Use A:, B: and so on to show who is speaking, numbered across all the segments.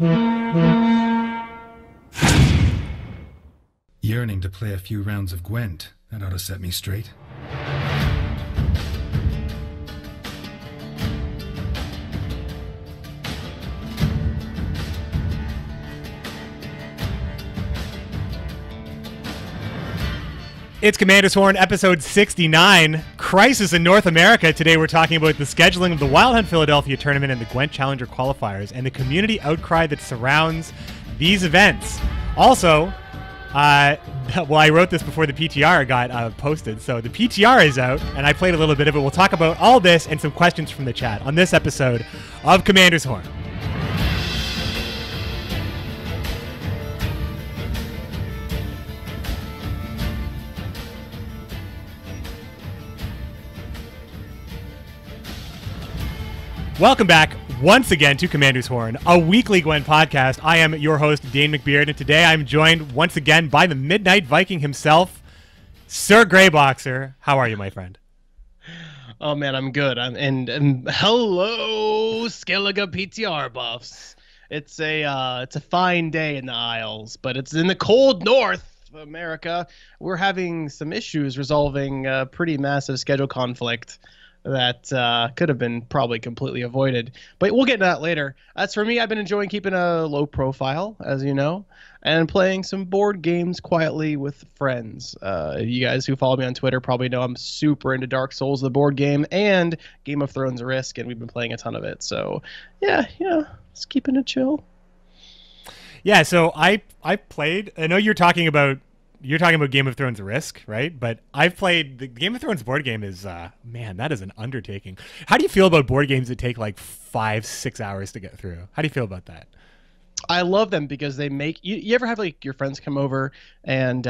A: Yearning to play a few rounds of Gwent. That ought to set me straight.
B: It's Commander's Horn, episode 69, Crisis in North America. Today we're talking about the scheduling of the Wild Hunt Philadelphia tournament and the Gwent Challenger qualifiers and the community outcry that surrounds these events. Also, well, I wrote this before the PTR got posted, so the PTR is out, and I played a little bit of it. We'll talk about all this and some questions from the chat on this episode of Commander's Horn. Welcome back once again to Commander's Horn, a weekly Gwent podcast. I am your host, Dane McBeard, and today I'm joined once again by the Midnight Viking himself, Sir Greyboxer. How are you, my friend?
C: Oh man, I'm good. And hello, Skellige PTR buffs. It's a fine day in the Isles, but it's in the cold north of America. We're having some issues resolving a pretty massive schedule conflict that could have been probably completely avoided, but we'll get to that later. As for me, I've been enjoying keeping a low profile, as you know, and playing some board games quietly with friends. You guys who follow me on Twitter probably know I'm super into Dark Souls, the board game, and Game of Thrones Risk, and we've been playing a ton of it. So yeah, just keeping it chill.
B: Yeah, so I played. I know you're talking about Game of Thrones Risk, right? But I've played the Game of Thrones board game. Is man, that is an undertaking. How do you feel about board games that take like 5-6 hours to get through? How do you feel about that?
C: I love them because they make you ever have like your friends come over and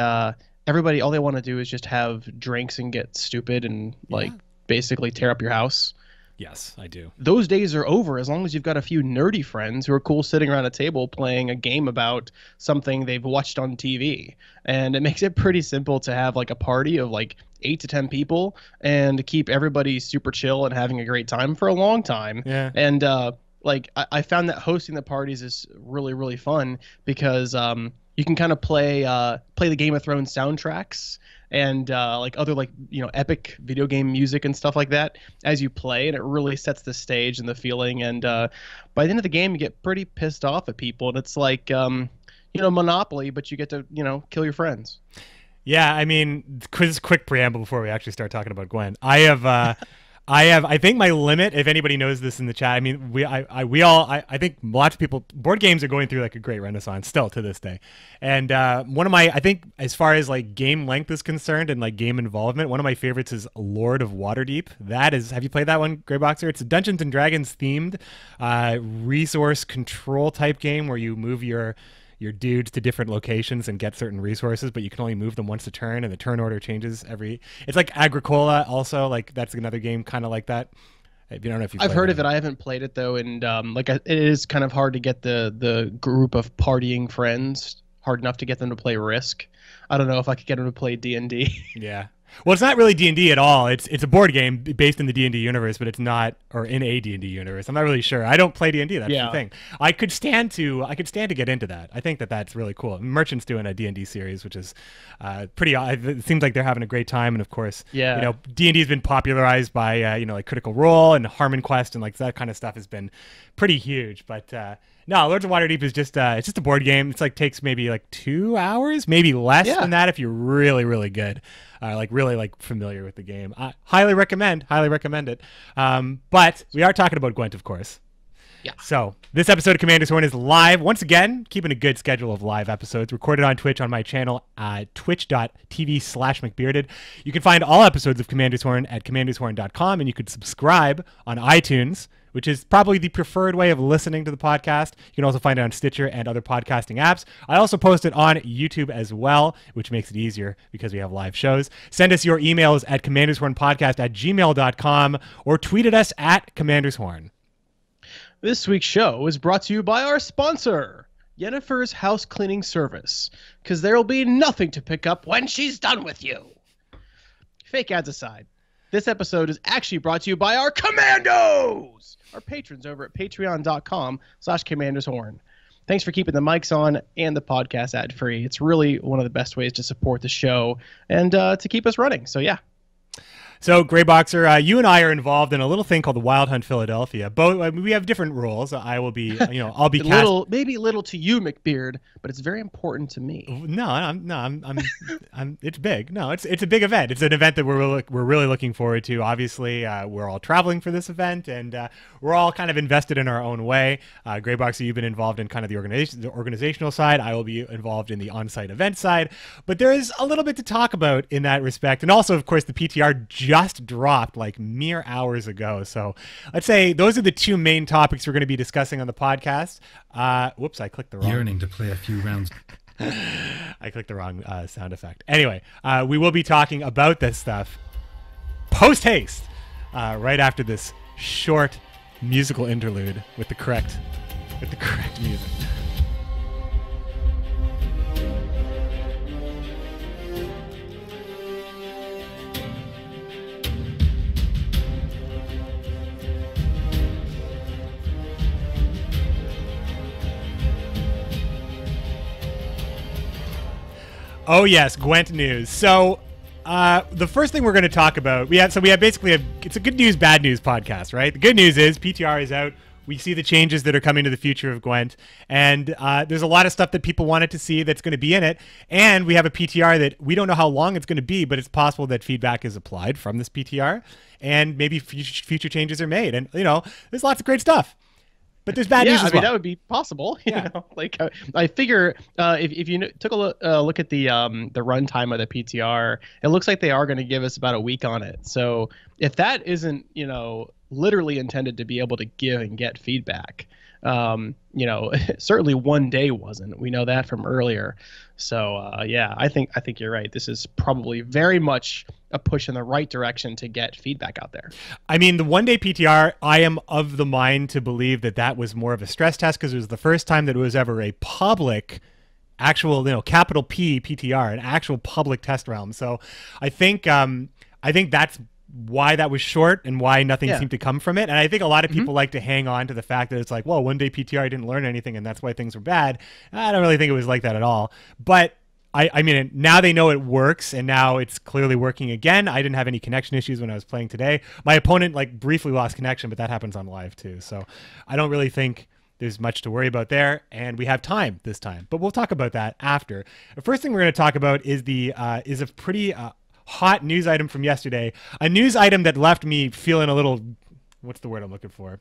C: everybody, all they want to do is just have drinks and get stupid and like basically tear up your house.
B: Yes, I do.
C: Those days are over as long as you've got a few nerdy friends who are cool sitting around a table playing a game about something they've watched on TV. And it makes it pretty simple to have like a party of like 8 to 10 people and keep everybody super chill and having a great time for a long time.
B: Yeah.
C: And I found that hosting the parties is really, really fun because you can kind of play the Game of Thrones soundtracks and like other epic video game music and stuff like that as you play, and it really sets the stage and the feeling. And by the end of the game, you get pretty pissed off at people, and it's like Monopoly, but you get to kill your friends.
B: Yeah, I mean, quick preamble before we actually start talking about Gwent. I think my limit, if anybody knows this in the chat, I mean, I think lots of people, board games are going through like a great renaissance still to this day. And one of my, I think as far as like game length is concerned and like game involvement, one of my favorites is Lord of Waterdeep. That is, have you played that one, Greyboxer? It's a Dungeons and Dragons themed resource control type game where you move your dudes to different locations and get certain resources, but you can only move them once a turn, and the turn order changes it's like Agricola also, like that's another game kind of like that. I don't know if
C: I've heard of it. I haven't played it though, and it is kind of hard to get the group of partying friends, hard enough to get them to play Risk. I don't know if I could get them to play D&D.
B: Yeah. Well, it's not really D&D at all. It's a board game based in the D&D universe, but it's not, or in a D&D universe. I'm not really sure. I don't play D&D. That's the thing. I could stand to get into that. I think that's really cool. Merchant's doing a D&D series, which is pretty. It seems like they're having a great time, and of course, D&D has been popularized by like Critical Role and Harmon Quest, and like that kind of stuff has been pretty huge. But no, Lords of Waterdeep is just it's just a board game. It's like takes maybe like 2 hours, maybe less than that if you're really, really good. Really familiar with the game. I highly recommend it. But we are talking about Gwent, of course.
C: Yeah.
B: So this episode of Commander's Horn is live once again, keeping a good schedule of live episodes recorded on Twitch on my channel, twitch.tv/McBearded. You can find all episodes of Commander's Horn at commandershorn.com, and you could subscribe on iTunes, which is probably the preferred way of listening to the podcast. You can also find it on Stitcher and other podcasting apps. I also post it on YouTube as well, which makes it easier because we have live shows. Send us your emails at commandershornpodcast@gmail.com or tweet at us at commandershorn.
C: This week's show is brought to you by our sponsor, Yennefer's House Cleaning Service, because there will be nothing to pick up when she's done with you. Fake ads aside, this episode is actually brought to you by our Commandos, our patrons over at patreon.com/commandershorn. Thanks for keeping the mics on and the podcast ad free. It's really one of the best ways to support the show and to keep us running. So yeah.
B: So, Greyboxer, you and I are involved in a little thing called the Wild Hunt Philadelphia. Both we have different roles. I will be, I'll be
C: maybe little to you, McBeard, but it's very important to me.
B: It's big. No, it's a big event. It's an event that we're really looking forward to. Obviously, we're all traveling for this event, and we're all kind of invested in our own way. Greyboxer, you've been involved in kind of the organizational side. I will be involved in the on-site event side. But there is a little bit to talk about in that respect, and also, of course, the PTR just dropped like mere hours ago. So let's say those are the two main topics we're going to be discussing on the podcast. Whoops, I clicked the wrong.
A: Yearning to play a few rounds.
B: I clicked the wrong sound effect. Anyway, we will be talking about this stuff post haste right after this short musical interlude with the correct music. Oh yes, Gwent news. So the first thing we're going to talk about, we have basically it's a good news, bad news podcast, right? The good news is PTR is out. We see the changes that are coming to the future of Gwent, and there's a lot of stuff that people wanted to see that's going to be in it. And we have a PTR that we don't know how long it's going to be, but it's possible that feedback is applied from this PTR, and maybe future changes are made. And there's lots of great stuff. But there's bad news as well.
C: That would be possible. I figure if you took a look at the runtime of the PTR, it looks like they are going to give us about a week on it. So if that isn't literally intended to be able to give and get feedback, certainly one day wasn't. We know that from earlier. So I think you're right. This is probably very much a push in the right direction to get feedback out there.
B: I mean, the one-day PTR, I am of the mind to believe that was more of a stress test because it was the first time that it was ever a public, actual, capital P PTR, an actual public test realm. So I think that's why that was short and why nothing seemed to come from it. And I think a lot of people like to hang on to the fact that it's like, well, one-day PTR, I didn't learn anything, and that's why things were bad. I don't really think it was like that at all. But I mean, now they know it works, and now it's clearly working again. I didn't have any connection issues when I was playing today. My opponent briefly lost connection, but that happens on live too. So I don't really think there's much to worry about there, and we have time this time. But we'll talk about that after. The first thing we're going to talk about is a pretty hot news item from yesterday. A news item that left me feeling a little, what's the word I'm looking for?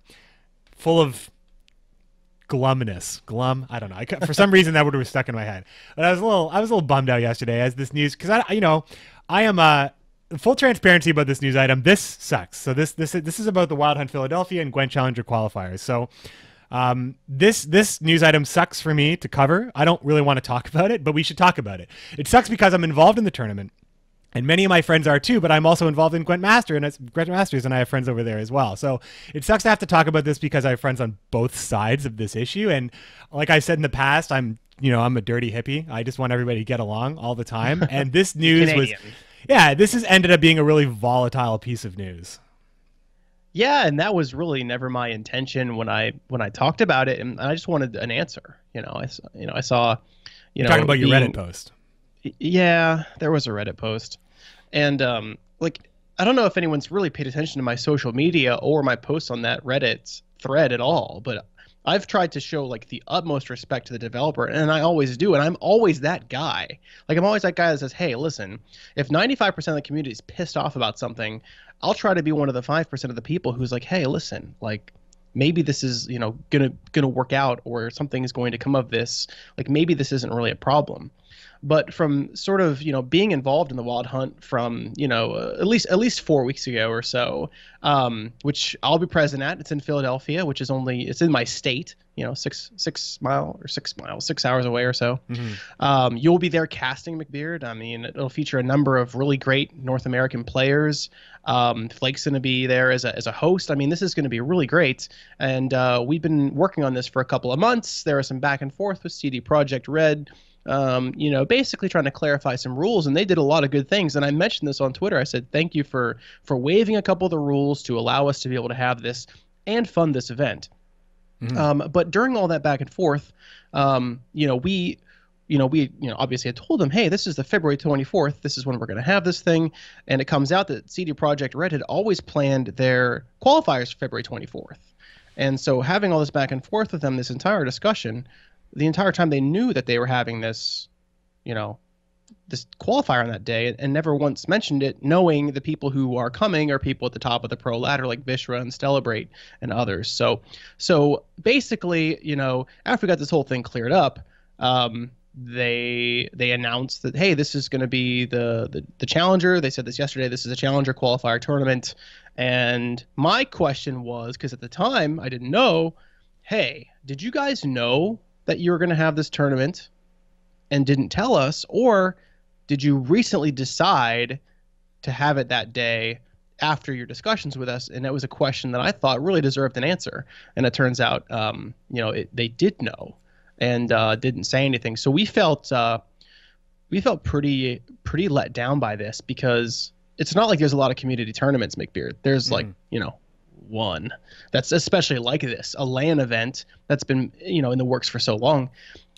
B: Full of glumness. I don't know. For some reason that word was stuck in my head. But I was a little bummed out yesterday as this news, because I am full transparency about this news item. This sucks. So this is about the Wild Hunt Philadelphia and Gwent Challenger qualifiers. So this news item sucks for me to cover. I don't really want to talk about it, but we should talk about it. It sucks because I'm involved in the tournament. And many of my friends are too, but I'm also involved in Gwent Masters, and I have friends over there as well. So it sucks to have to talk about this because I have friends on both sides of this issue. And like I said in the past, I'm a dirty hippie. I just want everybody to get along all the time. And this news this has ended up being a really volatile piece of news.
C: Yeah, and that was really never my intention when I talked about it, and I just wanted an answer. I saw,
B: talking about your Reddit post.
C: Yeah, there was a Reddit post. And I don't know if anyone's really paid attention to my social media or my posts on that Reddit thread at all, but I've tried to show the utmost respect to the developer, and I always do, and I'm always that guy. I'm always that guy that says, hey, listen, if 95% of the community is pissed off about something, I'll try to be one of the 5% of the people who's like, hey, listen, maybe this is, gonna work out, or something is going to come of this. Maybe this isn't really a problem. But from sort of, being involved in the Wild Hunt from, at least 4 weeks ago or so, which I'll be present at. It's in Philadelphia, which is it's in my state, 6 hours away or so. Mm-hmm. You'll be there casting, McBeard. I mean, it'll feature a number of really great North American players. Flake's going to be there as a host. I mean, this is going to be really great. And we've been working on this for a couple of months. There was some back and forth with CD Projekt Red. Basically trying to clarify some rules, and they did a lot of good things. And I mentioned this on Twitter. I said, thank you for waiving a couple of the rules to allow us to be able to have this and fund this event. But during all that back and forth, we obviously had told them, hey, this is the February 24th. This is when we're going to have this thing. And it comes out that CD Projekt Red had always planned their qualifiers for February 24th. And so having all this back and forth with them, this entire discussion, the entire time they knew that they were having this, this qualifier on that day, and never once mentioned it, knowing the people who are coming are people at the top of the pro ladder like Vishra and Celebrate and others. So basically, after we got this whole thing cleared up, they announced that, hey, this is going to be the Challenger. They said this yesterday. This is a Challenger qualifier tournament. And my question was, because at the time I didn't know, hey, did you guys know that you were going to have this tournament and didn't tell us, or did you recently decide to have it that day after your discussions with us? And that was a question that I thought really deserved an answer. And it turns out, they did know and didn't say anything. So we felt pretty let down by this, because it's not like there's a lot of community tournaments, McBeard. There's one that's especially like this, a LAN event that's been in the works for so long.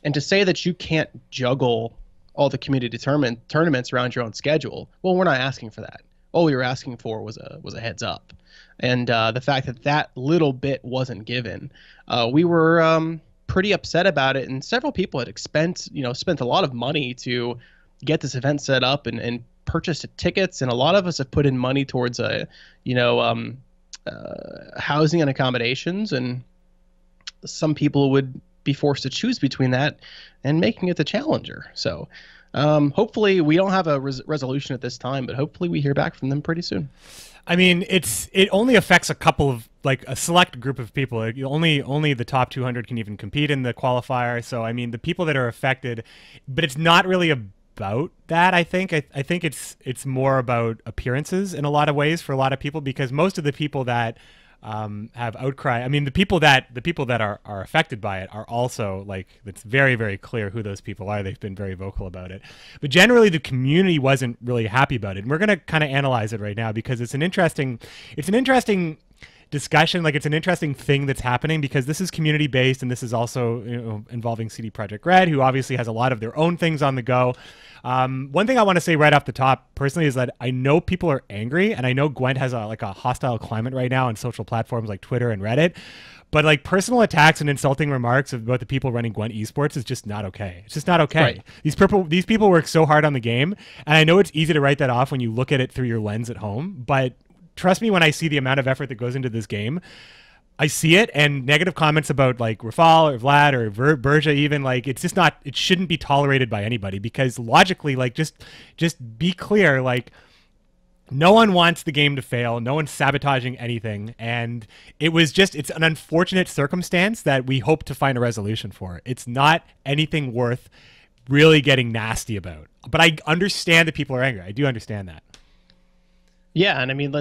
C: And to say that you can't juggle all the community tournaments around your own schedule, well, we're not asking for that. All we were asking for was a heads up. And the fact that little bit wasn't given, we were pretty upset about it. And several people had spent a lot of money to get this event set up and purchased tickets. And a lot of us have put in money towards housing and accommodations. And some people would be forced to choose between that and making it the Challenger. So hopefully we don't have a resolution at this time, but hopefully we hear back from them pretty soon.
B: I mean, it only affects a select group of people. Only the top 200 can even compete in the qualifier. So I mean, the people that are affected, but it's not really about that. I think it's more about appearances in a lot of ways for a lot of people, because most of the people that have outcry, I mean, the people that are affected by it are also, like, it's very, very clear who those people are. They've been very vocal about it, but generally the community wasn't really happy about it. And we're going to kind of analyze it right now, because it's an interesting discussion. Like, it's an interesting thing that's happening, because this is community based, and this is also involving CD Projekt Red, who obviously has a lot of their own things on the go. One thing I want to say right off the top personally is that I know people are angry, and I know Gwent has a hostile climate right now on social platforms like Twitter and Reddit, but like personal attacks and insulting remarks about the people running Gwent esports is just not okay. It's just not okay. Right. These people work so hard on the game, and I know it's easy to write that off when you look at it through your lens at home, but trust me when I see the amount of effort that goes into this game. I see it, and negative comments about like Rafal or Vlad or Berja even, like, it's just not, it shouldn't be tolerated by anybody, because logically, like, just be clear, like, no one wants the game to fail. No one's sabotaging anything. And it's an unfortunate circumstance that we hope to find a resolution for. It's not anything worth really getting nasty about, but I understand that people are angry. I do understand that.
C: Yeah, and I mean,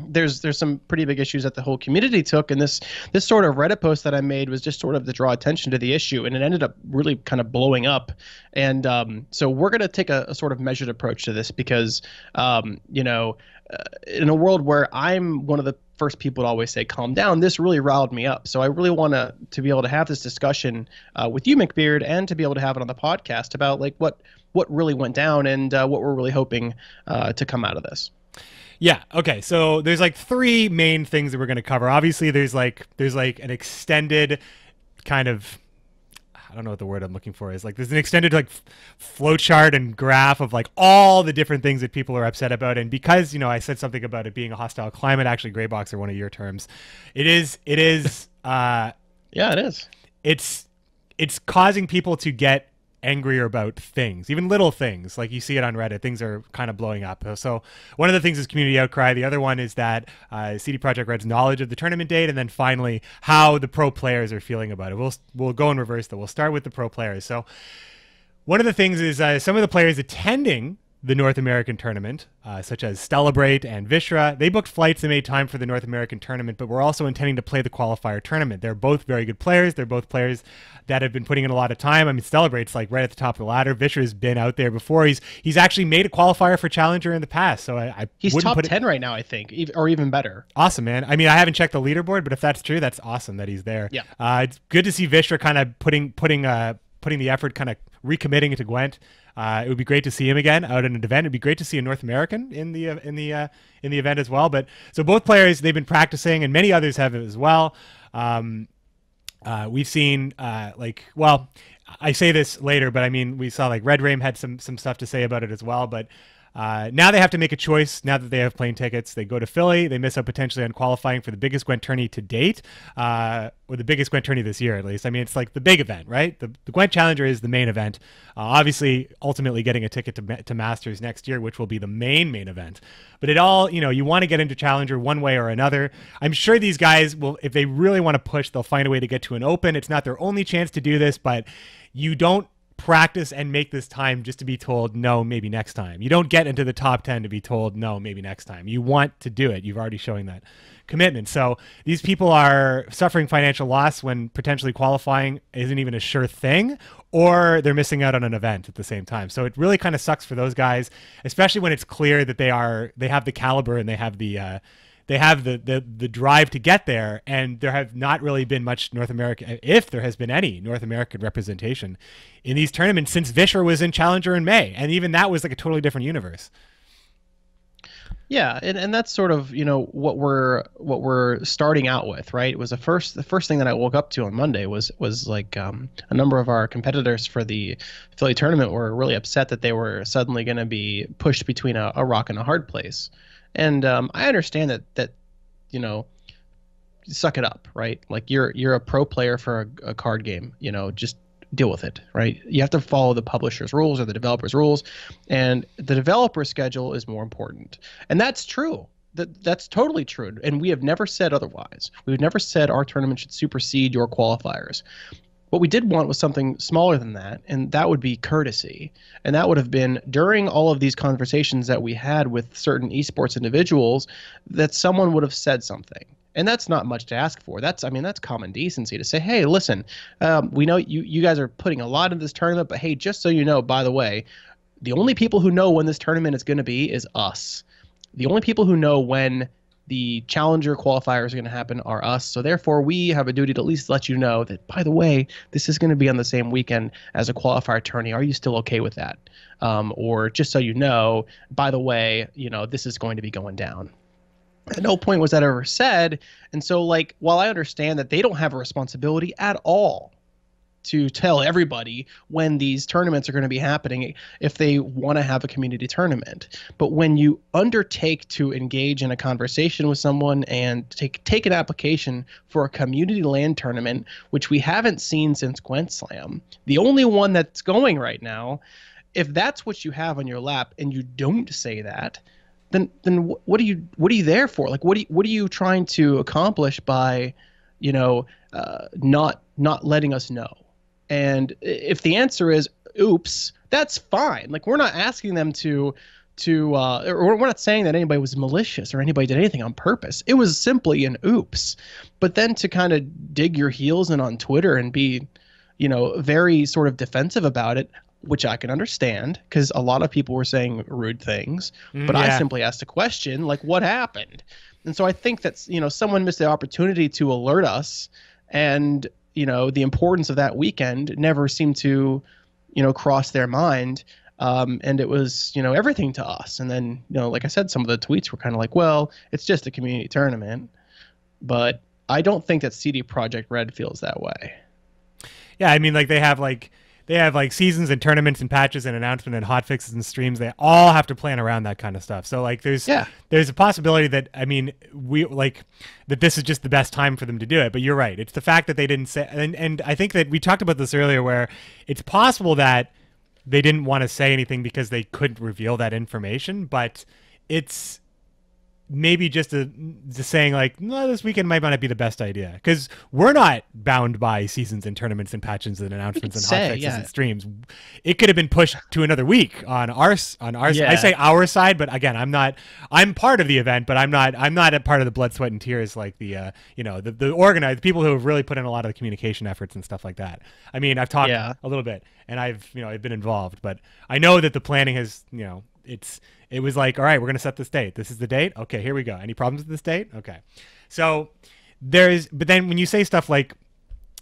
C: there's some pretty big issues that the whole community took, and this sort of Reddit post that I made was just sort of to draw attention to the issue, and it ended up really kind of blowing up. And so we're going to take a sort of measured approach to this, because in a world where I'm one of the first people to always say calm down, this really riled me up. So I really want to be able to have this discussion with you, McBeard, and to be able to have it on the podcast about like what really went down and what we're really hoping to come out of this.
B: Yeah. Okay. So there's like three main things that we're going to cover. Obviously, there's like an extended kind of, I don't know what the word I'm looking for is. Like, there's an extended like flowchart and graph of like all the different things that people are upset about. And because, I said something about it being a hostile climate, actually Greyboxer, one of your terms, it is. Yeah,
C: it is.
B: It's causing people to get angrier about things, even little things. Like, you see it on Reddit, things are kind of blowing up. So one of the things is community outcry. The other one is that CD Projekt Red's knowledge of the tournament date, and then finally how the pro players are feeling about it. We'll go in reverse though. We'll start with the pro players. So one of the things is some of the players attending the North American tournament, such as Celebrate and Vishra. They booked flights and made time for the North American tournament, but we're also intending to play the qualifier tournament. They're both very good players. They're both players that have been putting in a lot of time. I mean, Celebrate's like right at the top of the ladder. Vishra's been out there before. He's actually made a qualifier for Challenger in the past. So
C: he's top 10 right now, I think, or even better.
B: Awesome, man. I mean, I haven't checked the leaderboard, but if that's true, that's awesome that he's there.
C: Yeah.
B: It's good to see Vishra kind of putting the effort, kind of recommitting to Gwent. It would be great to see him again out in an event. It'd be great to see a North American in the event as well. But so both players, they've been practicing, and many others have as well. We've seen I say this later, but I mean, we saw like Red Rame had some stuff to say about it as well. But now they have to make a choice. Now that they have plane tickets, they go to Philly. They miss out potentially on qualifying for the biggest Gwent tourney to date, or the biggest Gwent tourney this year, at least. I mean, it's like the big event, right? The Gwent Challenger is the main event. Obviously, ultimately getting a ticket to Masters next year, which will be the main event. But it all, you want to get into Challenger one way or another. I'm sure these guys will, if they really want to push, they'll find a way to get to an Open. It's not their only chance to do this, but you don't practice and make this time just to be told no, maybe next time. You don't get into the top 10 to be told no, maybe next time. You want to do it. You've already showing that commitment. So these people are suffering financial loss when potentially qualifying isn't even a sure thing, or they're missing out on an event at the same time. So it really kind of sucks for those guys, especially when it's clear that they have the caliber and they have the drive to get there, and there have not really been much North American, if there has been any North American representation in these tournaments since Vishra was in Challenger in May, and even that was like a totally different universe.
C: Yeah, and that's sort of what we're starting out with, right? It was the first thing that I woke up to on Monday was like a number of our competitors for the Philly tournament were really upset that they were suddenly going to be pushed between a rock and a hard place. And I understand that suck it up, right? Like you're a pro player for a card game, just deal with it, right? You have to follow the publisher's rules or the developer's rules, and the developer schedule is more important. And that's true. That's totally true. And we have never said otherwise. We've never said our tournament should supersede your qualifiers. What we did want was something smaller than that, and that would be courtesy. And that would have been during all of these conversations that we had with certain esports individuals, that someone would have said something. And that's not much to ask for. That's common decency to say, hey, listen, we know you guys are putting a lot into this tournament, but hey, just so you know, by the way, the only people who know when this tournament is going to be is us. The only people who know when the Challenger qualifiers are going to happen are us. So therefore, we have a duty to at least let you know that, by the way, this is going to be on the same weekend as a qualifier tourney. Are you still okay with that? Or just so you know, by the way, this is going to be going down. At no point was that ever said. And so, like, while I understand that they don't have a responsibility at all to tell everybody when these tournaments are going to be happening if they want to have a community tournament. But when you undertake to engage in a conversation with someone and take an application for a community LAN tournament, which we haven't seen since Gwent Slam, the only one that's going right now, if that's what you have on your lap and you don't say that, then what are you there for? Like, what are you trying to accomplish by, not letting us know? And if the answer is oops, that's fine. Like, we're not asking them or we're not saying that anybody was malicious or anybody did anything on purpose. It was simply an oops. But then to kind of dig your heels in on Twitter and be, very sort of defensive about it, which I can understand because a lot of people were saying rude things, but I simply asked a question like, what happened? And so I think that, someone missed the opportunity to alert us, and, the importance of that weekend never seemed to, cross their mind. And it was, everything to us. And then, like I said, some of the tweets were kind of like, well, it's just a community tournament. But I don't think that CD Projekt Red feels that way.
B: Yeah, I mean, like they have seasons and tournaments and patches and announcement and hotfixes and streams. They all have to plan around that kind of stuff. So like there's a possibility that, that this is just the best time for them to do it. But you're right. It's the fact that they didn't say, and I think that we talked about this earlier, where it's possible that they didn't want to say anything because they couldn't reveal that information, but it's maybe just saying like, no, this weekend might not be the best idea, because we're not bound by seasons and tournaments and patches and announcements and hotfixes and streams. It could have been pushed to another week on our I say our side, but again, I'm part of the event, but I'm not a part of the blood, sweat, and tears like the the organized people who have really put in a lot of the communication efforts and stuff like that. I mean, I've talked a little bit, and I've been involved, but I know that the planning has it was like, all right, we're going to set this date. This is the date. Okay, here we go. Any problems with this date? Okay. So but then when you say stuff like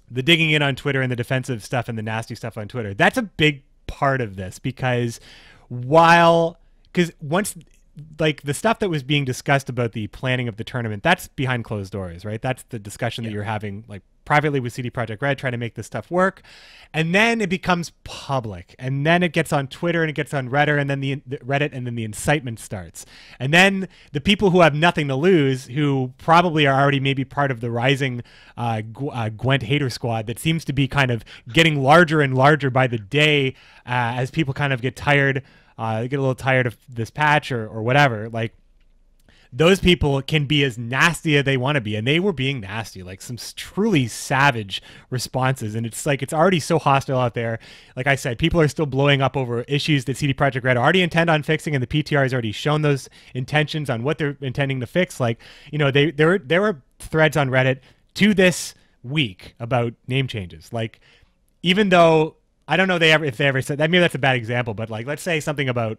B: the digging in on Twitter and the defensive stuff and the nasty stuff on Twitter, that's a big part of this, because once, like, the stuff that was being discussed about the planning of the tournament, that's behind closed doors, right? That's the discussion that you're having, like, privately with CD Projekt Red, trying to make this stuff work. And then it becomes public, and then it gets on Twitter and it gets on Reddit, and then the Reddit, and then the incitement starts. And then the people who have nothing to lose, who probably are already maybe part of the rising Gwent hater squad that seems to be kind of getting larger and larger by the day, as people kind of get tired, get a little tired of this patch or whatever, like, those people can be as nasty as they want to be, and they were being nasty, like some truly savage responses. And it's like, it's already so hostile out there. Like I said, people are still blowing up over issues that CD Projekt Red already intend on fixing, and the PTR has already shown those intentions on what they're intending to fix. Like, there were threads on Reddit to this week about name changes. Like, even though I don't know if they ever said that, maybe that's a bad example, but like, let's say something about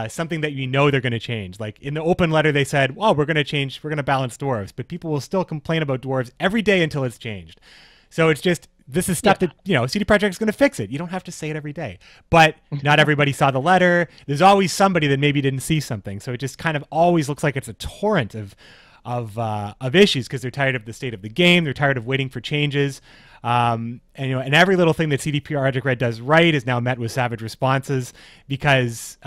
B: something that they're going to change. Like, in the open letter, they said, well, we're going to balance dwarves, but people will still complain about dwarves every day until it's changed. So it's just, this is stuff that, CD Projekt is going to fix it. You don't have to say it every day, but not everybody saw the letter. There's always somebody that maybe didn't see something. So it just kind of always looks like it's a torrent of issues, because they're tired of the state of the game. They're tired of waiting for changes. And every little thing that CD Projekt Red does right is now met with savage responses, because,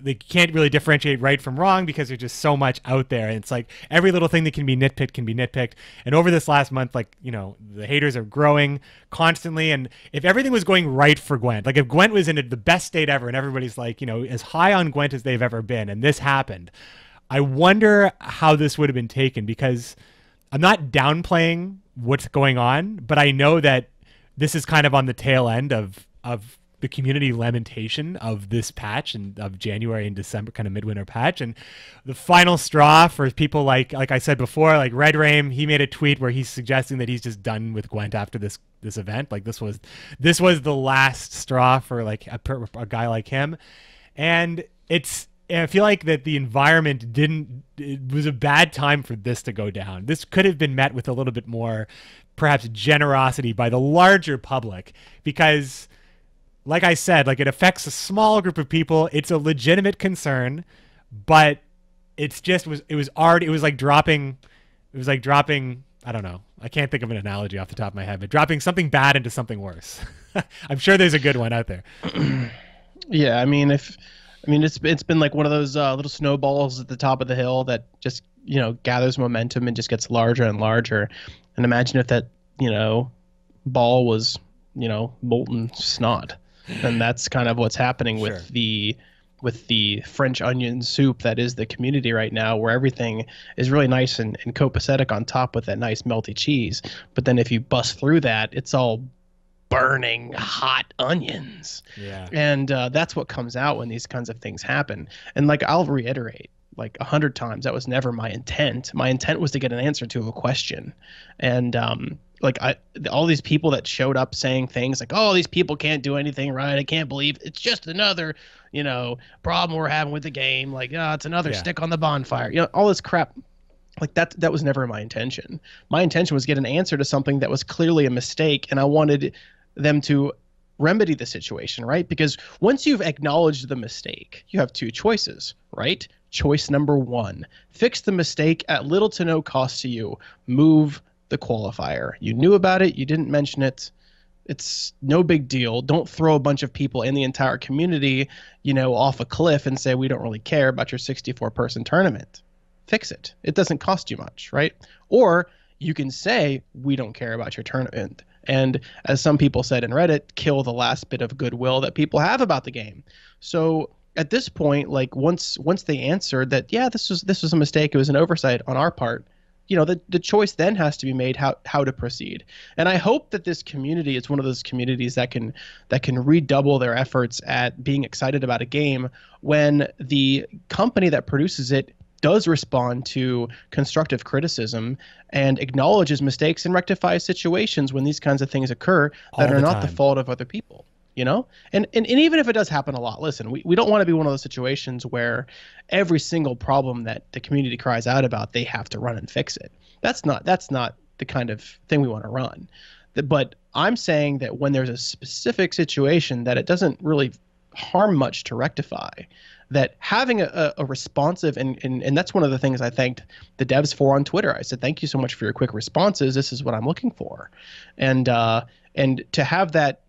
B: they can't really differentiate right from wrong, because there's just so much out there. And it's like, every little thing that can be nitpicked. And over this last month, like, the haters are growing constantly. And if everything was going right for Gwent, like if Gwent was in the best state ever, and everybody's like, as high on Gwent as they've ever been, and this happened, I wonder how this would have been taken, because I'm not downplaying what's going on, but I know that this is kind of on the tail end of the community lamentation of this patch, and of January and December, kind of midwinter patch. And the final straw for people like I said before, like Red Raim, he made a tweet where he's suggesting that he's just done with Gwent after this event. Like, this was the last straw for like a guy like him. And I feel like that the environment it was a bad time for this to go down. This could have been met with a little bit more, perhaps, generosity by the larger public, because, like I said, like, it affects a small group of people. It's a legitimate concern, but it was like dropping, I don't know, I can't think of an analogy off the top of my head, but dropping something bad into something worse. I'm sure there's a good one out there.
C: Yeah, it's been like one of those little snowballs at the top of the hill that just, gathers momentum and just gets larger and larger. And imagine if that, ball was, molten snot. And that's kind of what's happening with the French onion soup that is the community right now, where everything is really nice and copacetic on top with that nice melty cheese. But then if you bust through that, it's all burning hot onions.
B: Yeah.
C: And that's what comes out when these kinds of things happen. And like, I'll reiterate like 100 times, that was never my intent. My intent was to get an answer to a question. And all these people that showed up saying things like, oh, these people can't do anything right, I can't believe it's just another problem we're having with the game, like, it's another stick on the bonfire, all this crap. Like, that was never my intention. My intention was to get an answer to something that was clearly a mistake, and I wanted them to remedy the situation, right? Because once you've acknowledged the mistake, you have two choices, right? Choice number one, fix the mistake at little to no cost to you. Move the qualifier. You knew about it, you didn't mention it. It's no big deal. Don't throw a bunch of people in the entire community, off a cliff and say, we don't really care about your 64-person tournament. Fix it. It doesn't cost you much, right? Or you can say, we don't care about your tournament. And as some people said in Reddit, kill the last bit of goodwill that people have about the game. So at this point, like once they answered that, yeah, this was a mistake, it was an oversight on our part, the choice then has to be made how to proceed. And I hope that this community is one of those communities that can redouble their efforts at being excited about a game when the company that produces it does respond to constructive criticism and acknowledges mistakes and rectifies situations when these kinds of things occur that are not the fault of other people. And even if it does happen a lot, listen, we don't want to be one of those situations where every single problem that the community cries out about, they have to run and fix it. That's not the kind of thing we want to run. But I'm saying that when there's a specific situation that it doesn't really harm much to rectify, that having a responsive, and that's one of the things I thanked the devs for on Twitter. I said, thank you so much for your quick responses. This is what I'm looking for. And to have that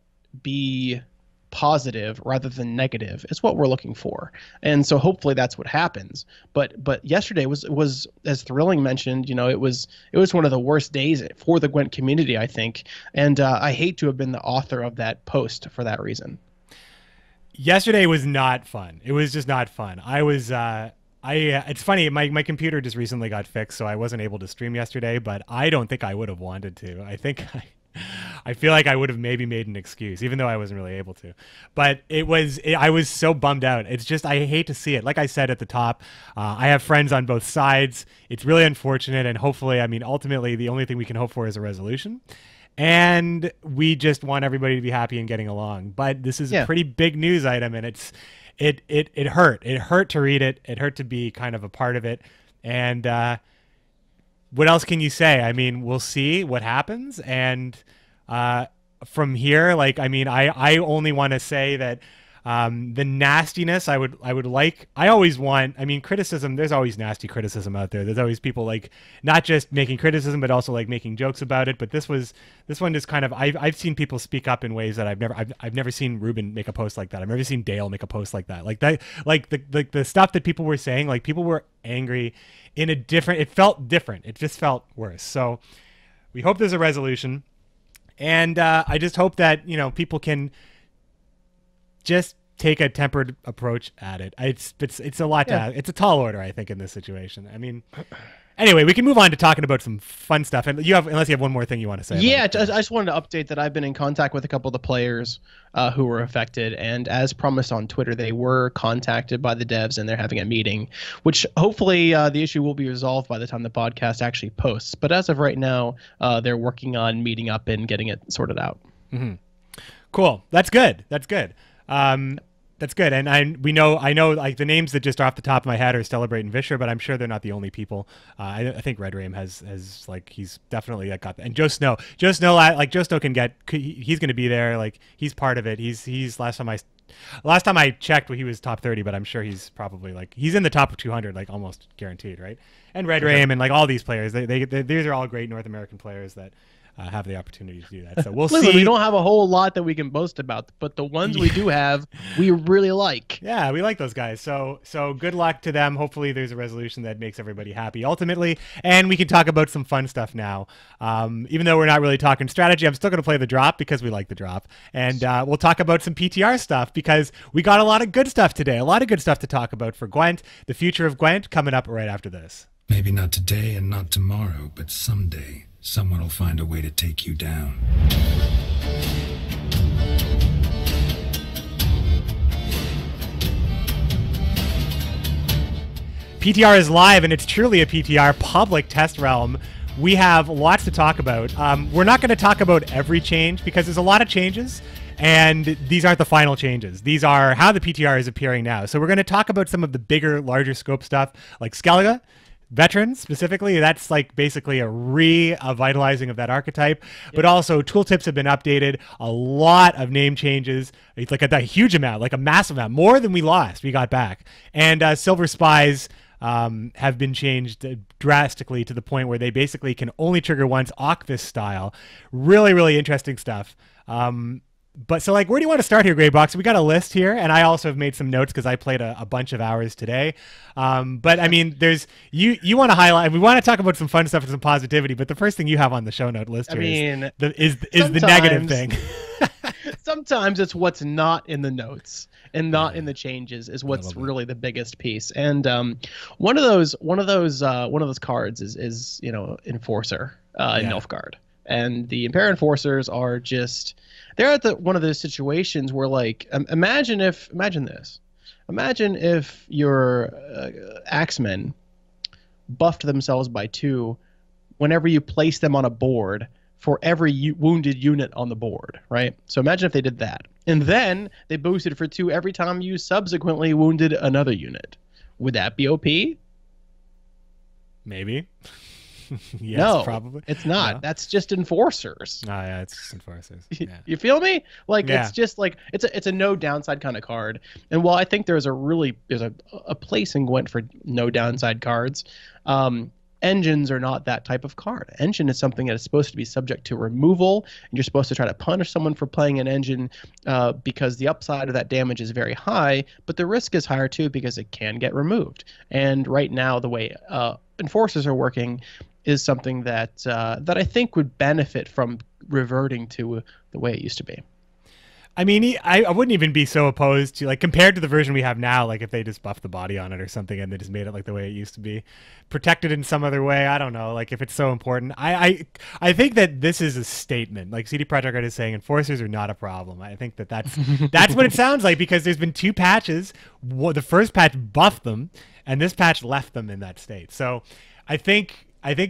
C: be positive rather than negative is what we're looking for, and so hopefully that's what happens. But yesterday was as Thrilling mentioned, it was one of the worst days for the Gwent community, I think, and I hate to have been the author of that post for that reason.
B: Yesterday was not fun. It was just not fun. I was it's funny, my computer just recently got fixed, so I wasn't able to stream yesterday, but I don't think I would have wanted to. I feel like I would have maybe made an excuse, even though I wasn't really able to. But I was so bummed out. It's just, I hate to see it. Like I said at the top, I have friends on both sides. It's really unfortunate, and hopefully, ultimately, the only thing we can hope for is a resolution. And we just want everybody to be happy and getting along. But this is a pretty big news item, and it hurt. It hurt to read it. It hurt to be kind of a part of it. And what else can you say? We'll see what happens. And from here, I only want to say that the nastiness I always want, criticism, there's always nasty criticism out there. There's always people not just making criticism, but also making jokes about it. But this one is kind of, I've seen people speak up in ways that I've never seen Ruben make a post like that. I've never seen Dale make a post like that. The stuff that people were saying, people were angry in a different, it felt different. It just felt worse. So we hope there's a resolution. And I just hope that, people can just take a tempered approach at it. It's a lot to, it's a tall order, I think, in this situation. Anyway, we can move on to talking about some fun stuff. And unless you have one more thing you want to say.
C: Yeah, I just wanted to update that I've been in contact with a couple of the players who were affected. And as promised on Twitter, they were contacted by the devs and they're having a meeting, which hopefully the issue will be resolved by the time the podcast actually posts. But as of right now, they're working on meeting up and getting it sorted out.
B: Mm-hmm. Cool. That's good. That's good. That's good. And I know the names that just off the top of my head are Celebrate and Vischer, but I'm sure they're not the only people. I think Red Rame has he's definitely got that. And Joe Snow can get, he's going to be there. He's part of it. He's last time I checked, he was top 30, but I'm sure he's probably he's in the top 200, almost guaranteed. Right. And Red Rame and all these players, these are all great North American players that have the opportunity to do that. So we'll see.
C: We don't have a whole lot that we can boast about, but the ones we do have, we really like.
B: Yeah, we like those guys. So good luck to them. Hopefully there's a resolution that makes everybody happy ultimately. And we can talk about some fun stuff now. Even though we're not really talking strategy, I'm still going to play the drop because we like the drop. And we'll talk about some PTR stuff because we got a lot of good stuff today. A lot of good stuff to talk about for Gwent. The future of Gwent coming up right after this.
A: Maybe not today and not tomorrow, but someday. Someone will find a way to take you down.
B: PTR is live, and it's truly a PTR public test realm. We have lots to talk about. We're not going to talk about every change because there's a lot of changes, and these aren't the final changes. These are how the PTR is appearing now. So we're going to talk about some of the bigger, larger scope stuff like Skellige. Veterans specifically, that's basically a revitalizing of that archetype. Yep. But also tooltips have been updated, a lot of name changes. It's a huge amount, a massive amount, more than we got back. And silver spies have been changed drastically to the point where they basically can only trigger once, Ocvis style. Really, really interesting stuff. But so where do you want to start here, Greyboxer? We got a list here, and I also have made some notes because I played a bunch of hours today. But there's you want to highlight. We want to talk about some fun stuff and some positivity. But the first thing you have on the show note list here is the negative thing.
C: sometimes it's what's not in the notes and not in the changes is what's really the biggest piece. And one of those cards is Enforcer in Nilfgaard. And the Impair Enforcers are just, they're at one of those situations where, like, imagine if your Axemen buffed themselves by 2 whenever you place them on a board for every wounded unit on the board, right? So imagine if they did that. And then they boosted for 2 every time you subsequently wounded another unit. Would that be OP?
B: Maybe. Yes,
C: no,
B: probably.
C: It's not. No. That's just Enforcers.
B: Oh yeah, it's just Enforcers. Yeah.
C: You feel me? Like it's just like it's a no downside kind of card. And while I think there's a place in Gwent for no downside cards, engines are not that type of card. Engine is something that is supposed to be subject to removal, and you're supposed to try to punish someone for playing an engine because the upside of that damage is very high, but the risk is higher too because it can get removed. And right now, the way Enforcers are working is something that I think would benefit from reverting to the way it used to be.
B: I mean, I wouldn't even be so opposed to, like, compared to the version we have now, like if they just buffed the body on it or something and they just made it like the way it used to be, protected in some other way. I don't know, like if it's so important. I think that this is a statement. Like CD Projekt Red is saying, Enforcers are not a problem. I think that's what it sounds like, because there's been 2 patches. The first patch buffed them, and this patch left them in that state. So I think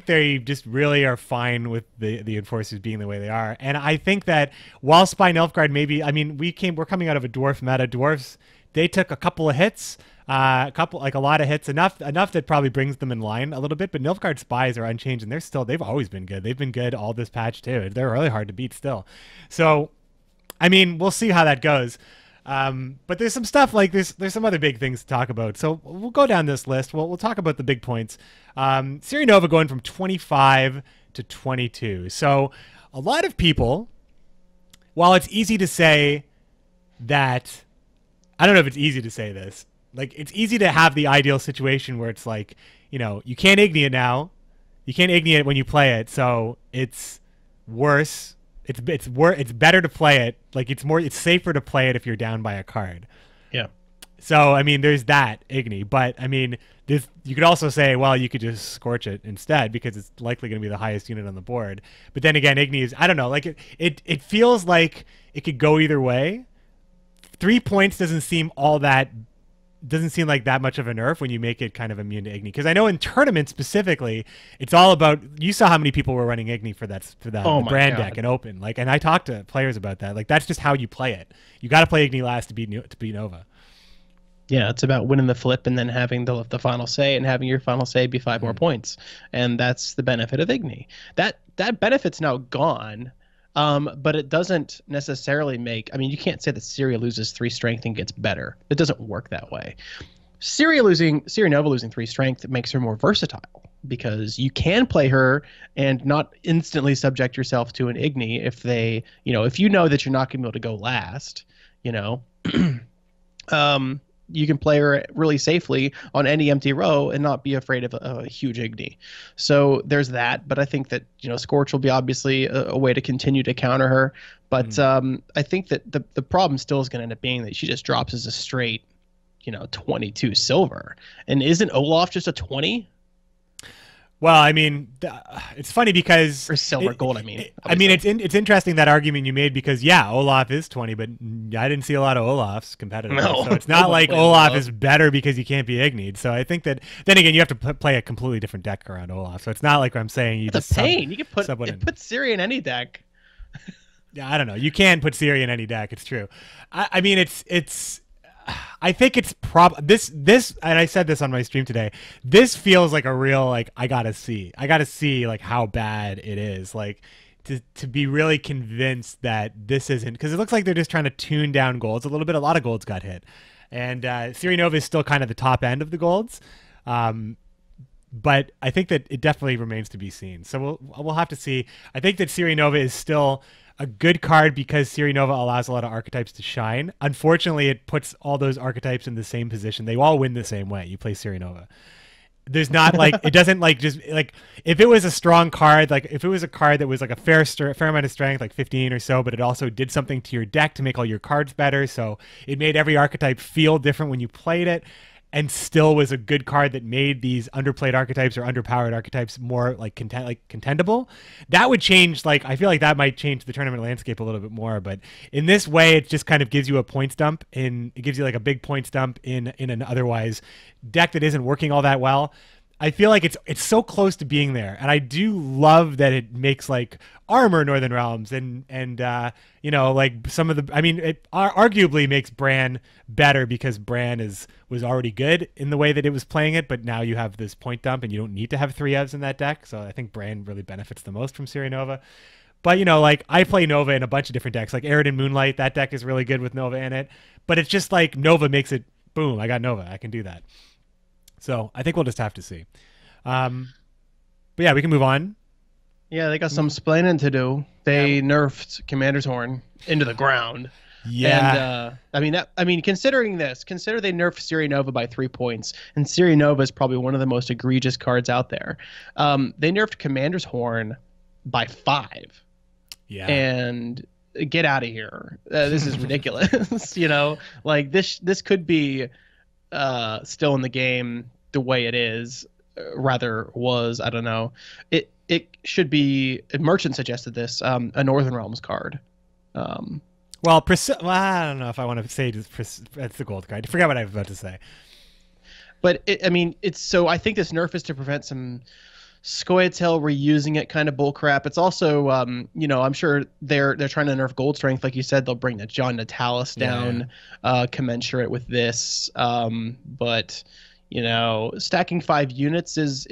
B: they just really are fine with the Enforcers being the way they are. And I think that while Spy Nilfgaard maybe, I mean, we're coming out of a dwarf meta. Dwarves, they took a couple of hits, a lot of hits, enough that probably brings them in line a little bit. But Nilfgaard Spies are unchanged, and they've always been good. They've been good all this patch too. They're really hard to beat still. So, I mean, we'll see how that goes. But there's some stuff like there's some other big things to talk about. So we'll go down this list. We'll talk about the big points. Ciri Nova going from 25 to 22. So a lot of people, while it's easy to say that, I don't know if it's easy to say this, like it's easy to have the ideal situation where it's like, you can't Igni it now. You can't Igni it when you play it. So it's worse. It's better to play it. Like it's safer to play it if you're down by a card.
C: Yeah.
B: So I mean, there's that Igni, but I mean, you could also say, well, you could just Scorch it instead because it's likely going to be the highest unit on the board. But then again, Igni is, I don't know, like it feels like it could go either way. 3 points doesn't seem like that much of a nerf when you make it kind of immune to Igni. Because I know in tournaments specifically, it's all about, you saw how many people were running Igni for that brand deck and open. Like, and I talked to players about that. Like, that's just how you play it. You got to play Igni last to beat Nova.
C: Yeah, it's about winning the flip and then having the final say and having your final say be 5 more points. And that's the benefit of Igni. That benefit's now gone. But it doesn't necessarily make, I mean, you can't say that Ciri loses 3 strength and gets better. It doesn't work that way. Ciri Nova losing 3 strength makes her more versatile because you can play her and not instantly subject yourself to an Igni if if you know that you're not going to be able to go last, you can play her really safely on any empty row and not be afraid of a huge Igni. So there's that, but I think that Scorch will be obviously a way to continue to counter her. But I think that the problem still is going to end up being that she just drops as a straight 22 silver. And isn't Olaf just a 20?
B: Well, I mean, it's funny because
C: or silver gold.
B: It's interesting that argument you made because Olaf is 20, but I didn't see a lot of Olafs competitive.
C: No,
B: so it's not like Olaf is better because you can't be Igni'd. So I think that then again you have to play a completely different deck around Olaf. So it's not like I'm saying you
C: it's
B: just
C: a pain. You can put Ciri in any deck.
B: Yeah, I don't know. You can put Ciri in any deck. It's true. I mean, it's. I think it's this, and I said this on my stream today. This feels like a real I gotta see like how bad it is. Like to be really convinced that this isn't, because it looks like they're just trying to tune down golds a little bit. A lot of golds got hit, and Ciri Nova is still kind of the top end of the golds. But I think that it definitely remains to be seen. So we'll have to see. I think that Ciri Nova is still a good card because Ciri Nova allows a lot of archetypes to shine. Unfortunately, it puts all those archetypes in the same position. They all win the same way. You play Ciri Nova. There's not like it doesn't like just like if it was a strong card, like if it was a card that was like a fair amount of strength, like 15 or so, but it also did something to your deck to make all your cards better, so it made every archetype feel different when you played it, and still was a good card that made these underplayed archetypes or underpowered archetypes more like contendable. That would change. Like I feel like that might change the tournament landscape a little bit more. But in this way, it just kind of gives you a points dump. It gives you like a big points dump in an otherwise deck that isn't working all that well. I feel like it's so close to being there, and I do love that it makes like armor Northern Realms and you know, like some of the. I mean, it arguably makes Bran better because Bran was already good in the way that it was playing it, but now you have this point dump and you don't need to have 3 Evs in that deck. So I think Bran really benefits the most from Syria Nova. But you know, like I play Nova in a bunch of different decks, like Arid Moonlight. That deck is really good with Nova in it, but it's just like Nova makes it boom. I got Nova. I can do that. So I think we'll just have to see. But yeah, we can move on.
C: Yeah, they got some splaining to do. They nerfed Commander's Horn into the ground.
B: Yeah.
C: And consider they nerfed Syria Nova by 3 points, and Syria Nova is probably one of the most egregious cards out there. They nerfed Commander's Horn by 5.
B: Yeah.
C: And get out of here. This is ridiculous. You know, like this could be still in the game the way it is, rather was, I don't know. It should be, Merchant suggested this, a Northern Realms card.
B: Well, I don't know if I want to say that's the gold card. I forgot what I was about to say.
C: But it's so I think this nerf is to prevent some Scoia'Tael reusing it kind of bullcrap. It's also, you know, I'm sure they're trying to nerf gold strength, like you said. They'll bring the John Natalis down, commensurate with this. But you know, stacking 5 units is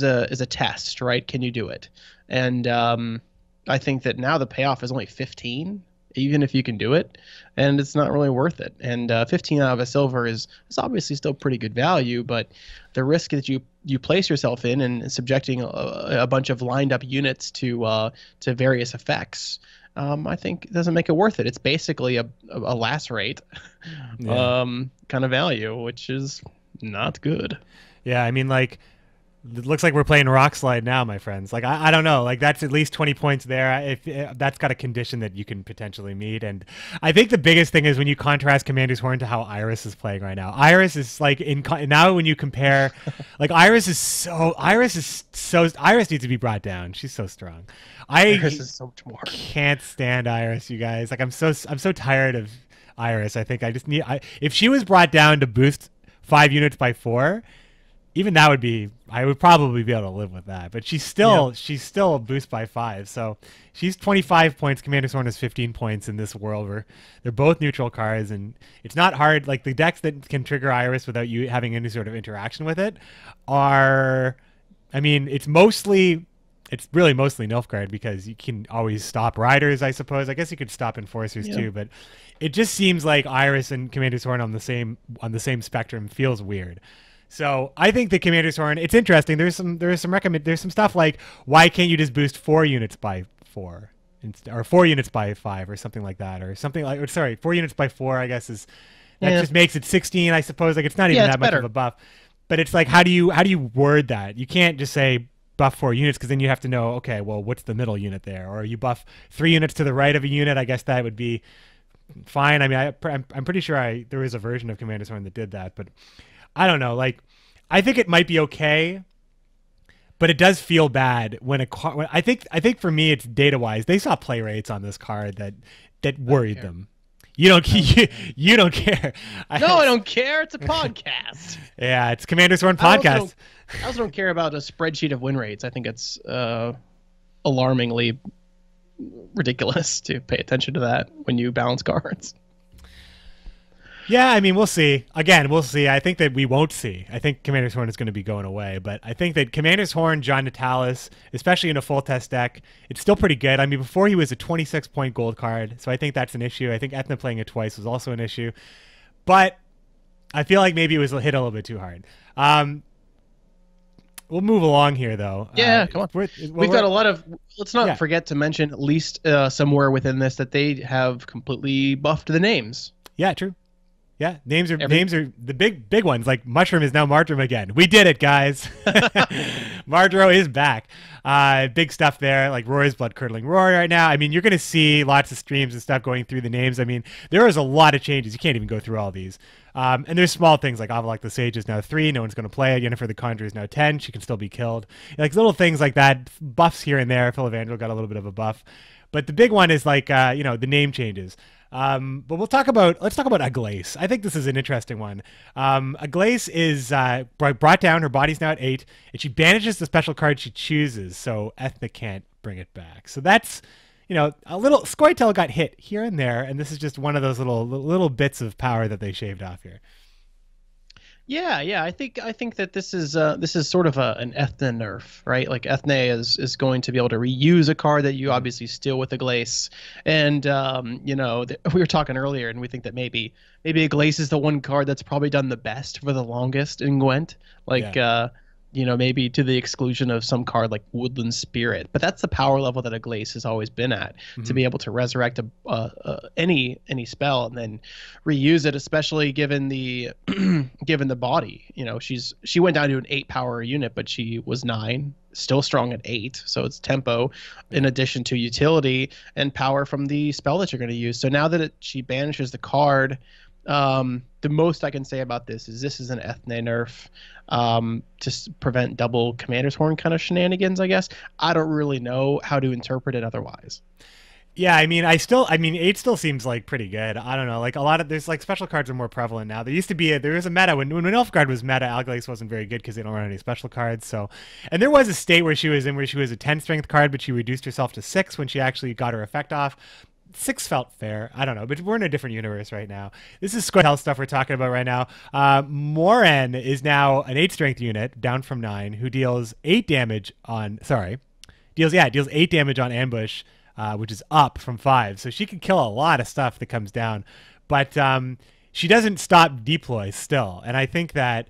C: a test, right? Can you do it? And I think that now the payoff is only 15, even if you can do it, and it's not really worth it. And 15 out of a silver is obviously still pretty good value, but the risk that you place yourself in and subjecting a bunch of lined up units to various effects, I think doesn't make it worth it. It's basically a lacerate kind of value, which is not good.
B: Yeah, I mean, like, it looks like we're playing Rock Slide now, my friends. Like, I don't know. Like, that's at least 20 points there. If that's got a condition that you can potentially meet. And I think the biggest thing is when you contrast Commander's Horn to how Iris is playing right now. Iris is like now when you compare, like Iris needs to be brought down. She's so strong.
C: Iris is so much more.
B: Can't stand Iris, you guys. Like, I'm so tired of Iris. I think I just need. If she was brought down to boost 5 units by 4, even that would be, I would probably be able to live with that. But she's still a boost by 5. So she's 25 points. Commander's Horn is 15 points in this world where they're both neutral cards, and it's not hard. Like the decks that can trigger Iris without you having any sort of interaction with it are, I mean, it's really mostly Nilfgaard because you can always stop riders, I suppose. I guess you could stop enforcers too, but it just seems like Iris and Commander's Horn on the same spectrum feels weird. So I think the Commander's Horn, it's interesting. There's some stuff like, why can't you just boost 4 units by 4 or 4 units by 5 or something like that, or something like, or sorry, 4 units by 4, I guess just makes it 16, I suppose. Like, it's not even that much of a buff, but it's like, how do you word that? You can't just say buff 4 units, because then you have to know, okay, well, what's the middle unit there? Or you buff 3 units to the right of a unit. I guess that would be fine. I mean, I'm pretty sure there is a version of Commander's Horn that did that, but I don't know. Like, I think it might be okay, but it does feel bad when I think for me it's data wise. They saw play rates on this card that worried them. You don't care.
C: I don't care. It's a podcast.
B: Yeah, it's Commander's Horn podcast.
C: I also don't care about a spreadsheet of win rates. I think it's alarmingly ridiculous to pay attention to that when you balance cards.
B: Yeah, I mean, we'll see. Again, we'll see. I think that we won't see. I think Commander's Horn is going to be going away. But I think that Commander's Horn, John Natalis, especially in a full test deck, it's still pretty good. I mean, before he was a 26-point gold card, so I think that's an issue. I think Ethna playing it twice was also an issue. But I feel like maybe it was hit a little bit too hard. We'll move along here, though.
C: Yeah, come on. We've got a lot of... Let's not forget to mention, at least somewhere within this, that they have completely buffed the names.
B: Yeah, true. Yeah, names are the big ones. Like Mushroom is now Marjoram again. We did it, guys. Marjoram is back. Big stuff there, like Rory's Blood Curdling Roar right now. I mean, you're going to see lots of streams and stuff going through the names. I mean, there is a lot of changes. You can't even go through all these. And there's small things like Avalok the Sage is now 3. No one's going to play it. Yennefer the Conjurer is now 10. She can still be killed. Like little things like that. Buffs here and there. Phil Evangel got a little bit of a buff. But the big one is like, the name changes. But let's talk about Aglace. I think this is an interesting one. Aglace is brought down. Her body's now at 8, and she banishes the special card she chooses, so Ethna can't bring it back. So that's, a little. Scoia'Tael got hit here and there, and this is just one of those little bits of power that they shaved off here.
C: Yeah. I think that this is sort of an Ethna nerf, right? Like Ethna is going to be able to reuse a card that you obviously steal with Aglace, and we were talking earlier, and we think that maybe Aglace is the one card that's probably done the best for the longest in Gwent, maybe to the exclusion of some card like Woodland Spirit, but that's the power level that Aglace has always been at, to be able to resurrect any spell and then reuse it, especially given the given the body. She went down to an 8 power unit, but she was 9, still strong at 8, so it's tempo in addition to utility and power from the spell that you're going to use. So now that she banishes the card, the most I can say about this is an Ethne nerf, to prevent double Commander's Horn kind of shenanigans, I guess. I don't really know how to interpret it otherwise.
B: Yeah, I mean, 8 still seems like pretty good. I don't know, like there's like special cards are more prevalent now. There used to be there was a meta when Nilfgaard was meta. Aglace wasn't very good because they don't run any special cards. So, and there was a state where she was a 10 strength card, but she reduced herself to 6 when she actually got her effect off. 6 felt fair. I don't know, but we're in a different universe right now. This is Scoia'Tael stuff we're talking about right now. Moran is now an 8 strength unit, down from 9, who deals 8 damage on. Deals 8 damage on ambush, which is up from 5. So she can kill a lot of stuff that comes down, but she doesn't stop deploy still. And I think that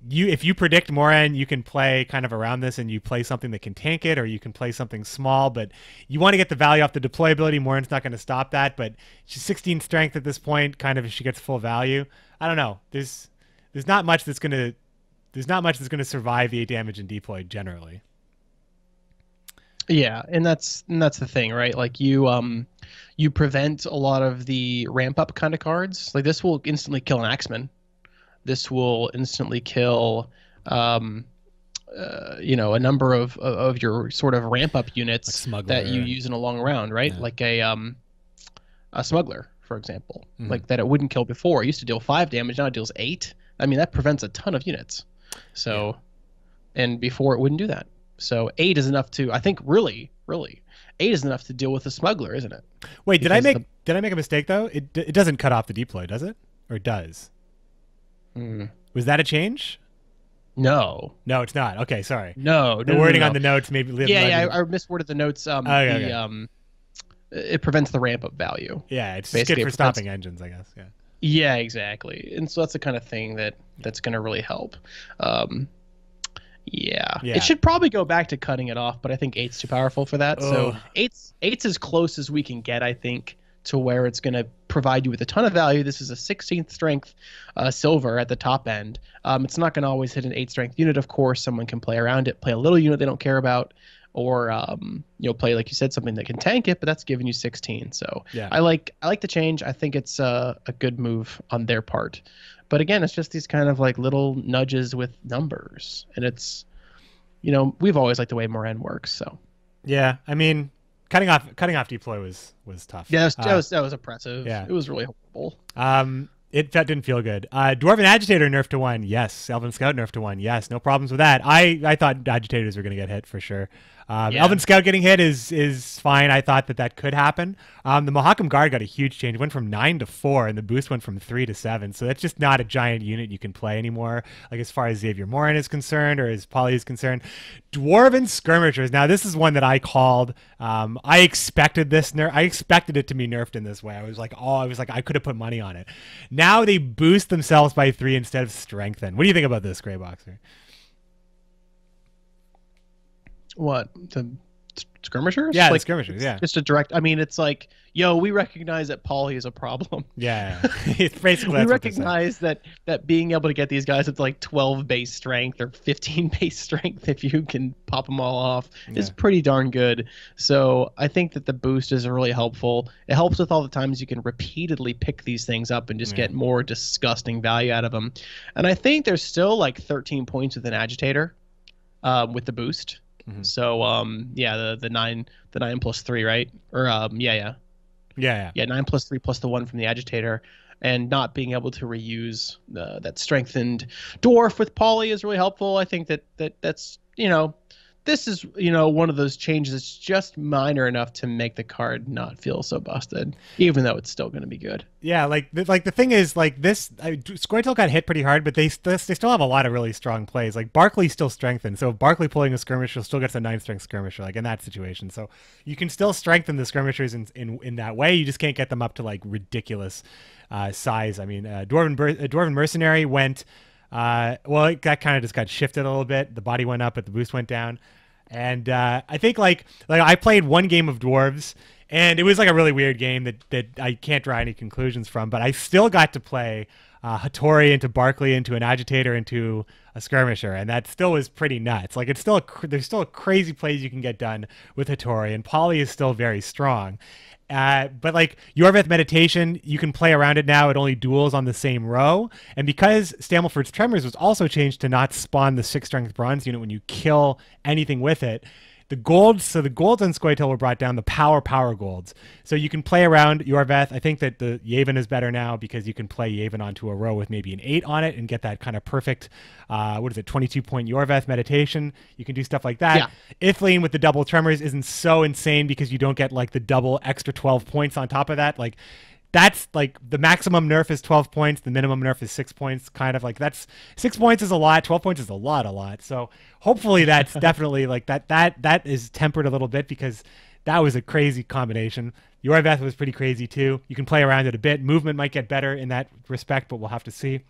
B: if you predict Moran, you can play kind of around this, and you play something that can tank it, or you can play something small, but you want to get the value off the deployability. Moran's not going to stop that, but she's 16 strength at this point, kind of, if she gets full value. I don't know. There's not much that's going to survive the 8 damage and deploy generally.
C: Yeah, and that's the thing, right? Like you prevent a lot of the ramp up kind of cards. Like this will instantly kill an Axeman. This will instantly kill, a number of your sort of ramp up units that you use in a long round, right? Yeah. Like a smuggler, for example, like that it wouldn't kill before. It used to deal 5 damage, now it deals 8. I mean, that prevents a ton of units. So, and before it wouldn't do that. So 8 is enough to, I think, really, 8 is enough to deal with a smuggler, isn't it?
B: Wait, did I make a mistake though? It doesn't cut off the deploy, does it? Or it does? Was that a change? No, it's not. Okay, sorry.
C: No,
B: the wording on the notes maybe.
C: I misworded the notes. It prevents the ramp up value.
B: Yeah, it's just good for stopping engines, I guess. Yeah.
C: Yeah, exactly. And so that's the kind of thing that's going to really help. Yeah, it should probably go back to cutting it off, but I think 8's too powerful for that. So 8's as close as we can get, I think, to where it's going to provide you with a ton of value. This is a 16th strength silver at the top end. It's not going to always hit an 8 strength unit, of course. Someone can play around it, play a little unit they don't care about, or play, like you said, something that can tank it, but that's giving you 16. So I like the change. I think it's a good move on their part. But again, it's just these kind of like little nudges with numbers, and it's, we've always liked the way Moran works. So
B: yeah, I mean, cutting off deploy was tough.
C: Yeah, that was oppressive. Yeah, it was really horrible.
B: That didn't feel good. Dwarven Agitator nerfed to 1, yes. Elven Scout nerfed to 1, yes. No problems with that. I thought Agitators were going to get hit for sure. Elven Scout getting hit is fine. I thought that could happen. The Mohawkam Guard got a huge change. It went from 9 to 4, and the boost went from 3 to 7. So that's just not a giant unit you can play anymore, like as far as Xavier Morin is concerned, or as Polly is concerned. Dwarven Skirmishers. Now, this is one that I called. I expected this nerf. I expected it to be nerfed in this way. I was like, I could have put money on it. Now they boost themselves by 3 instead of strengthen. What do you think about this, Greyboxer?
C: What, the skirmishers.
B: Yeah,
C: like,
B: skirmishers. Yeah,
C: just a direct. I mean, it's like, yo, we recognize that Paulie is a problem.
B: yeah. It's basically
C: We
B: that's what they're saying.
C: recognize that being able to get these guys at like 12 base strength or 15 base strength, if you can pop them all off, is pretty darn good. So I think that the boost is really helpful. It helps with all the times you can repeatedly pick these things up and just get more disgusting value out of them. And I think there's still like 13 points with an agitator with the boost. So the 9 plus 3, right? Or yeah 9 plus 3 plus the 1 from the agitator, and not being able to reuse that strengthened dwarf with Paulie is really helpful. I think that's this is one of those changes that's just minor enough to make the card not feel so busted, even though it's still going to be good.
B: Yeah, like the thing is, like, this Scoia'Tael got hit pretty hard, but they still have a lot of really strong plays. Like, Barkley's still strengthened, so if Barkley pulling a skirmisher still gets a 9 strength skirmisher, like in that situation. So you can still strengthen the skirmishers in that way. You just can't get them up to like ridiculous size. I mean, Dwarven Mercenary went. That kind of just got shifted a little bit. The body went up, but the boost went down. And I think like I played one game of Dwarves, and it was like a really weird game that I can't draw any conclusions from. But I still got to play Hattori into Barkley into an agitator into a skirmisher, and that still was pretty nuts. Like, it's there's still crazy plays you can get done with Hattori, and Paulie is still very strong. But like Yorveth Meditation, you can play around it now. It only duels on the same row. And because Stammelford's Tremors was also changed to not spawn the 6 strength bronze unit when you kill anything with it, the golds on Scoia'Tael were brought down, the power golds. So you can play around Yorveth. I think that the Yavin is better now because you can play Yavin onto a row with maybe an 8 on it and get that kind of perfect, 22-point Yorveth Meditation. You can do stuff like that. Yeah. Ithleen with the double Tremors isn't so insane because you don't get like the double extra 12 points on top of that. Like, that's like the maximum nerf is 12 points. The minimum nerf is 6 points. Kind of like, that's 6 points is a lot. 12 points is a lot. So hopefully that's definitely like that is tempered a little bit, because that was a crazy combination. Yorveth was pretty crazy too. You can play around it a bit. Movement might get better in that respect, but we'll have to see.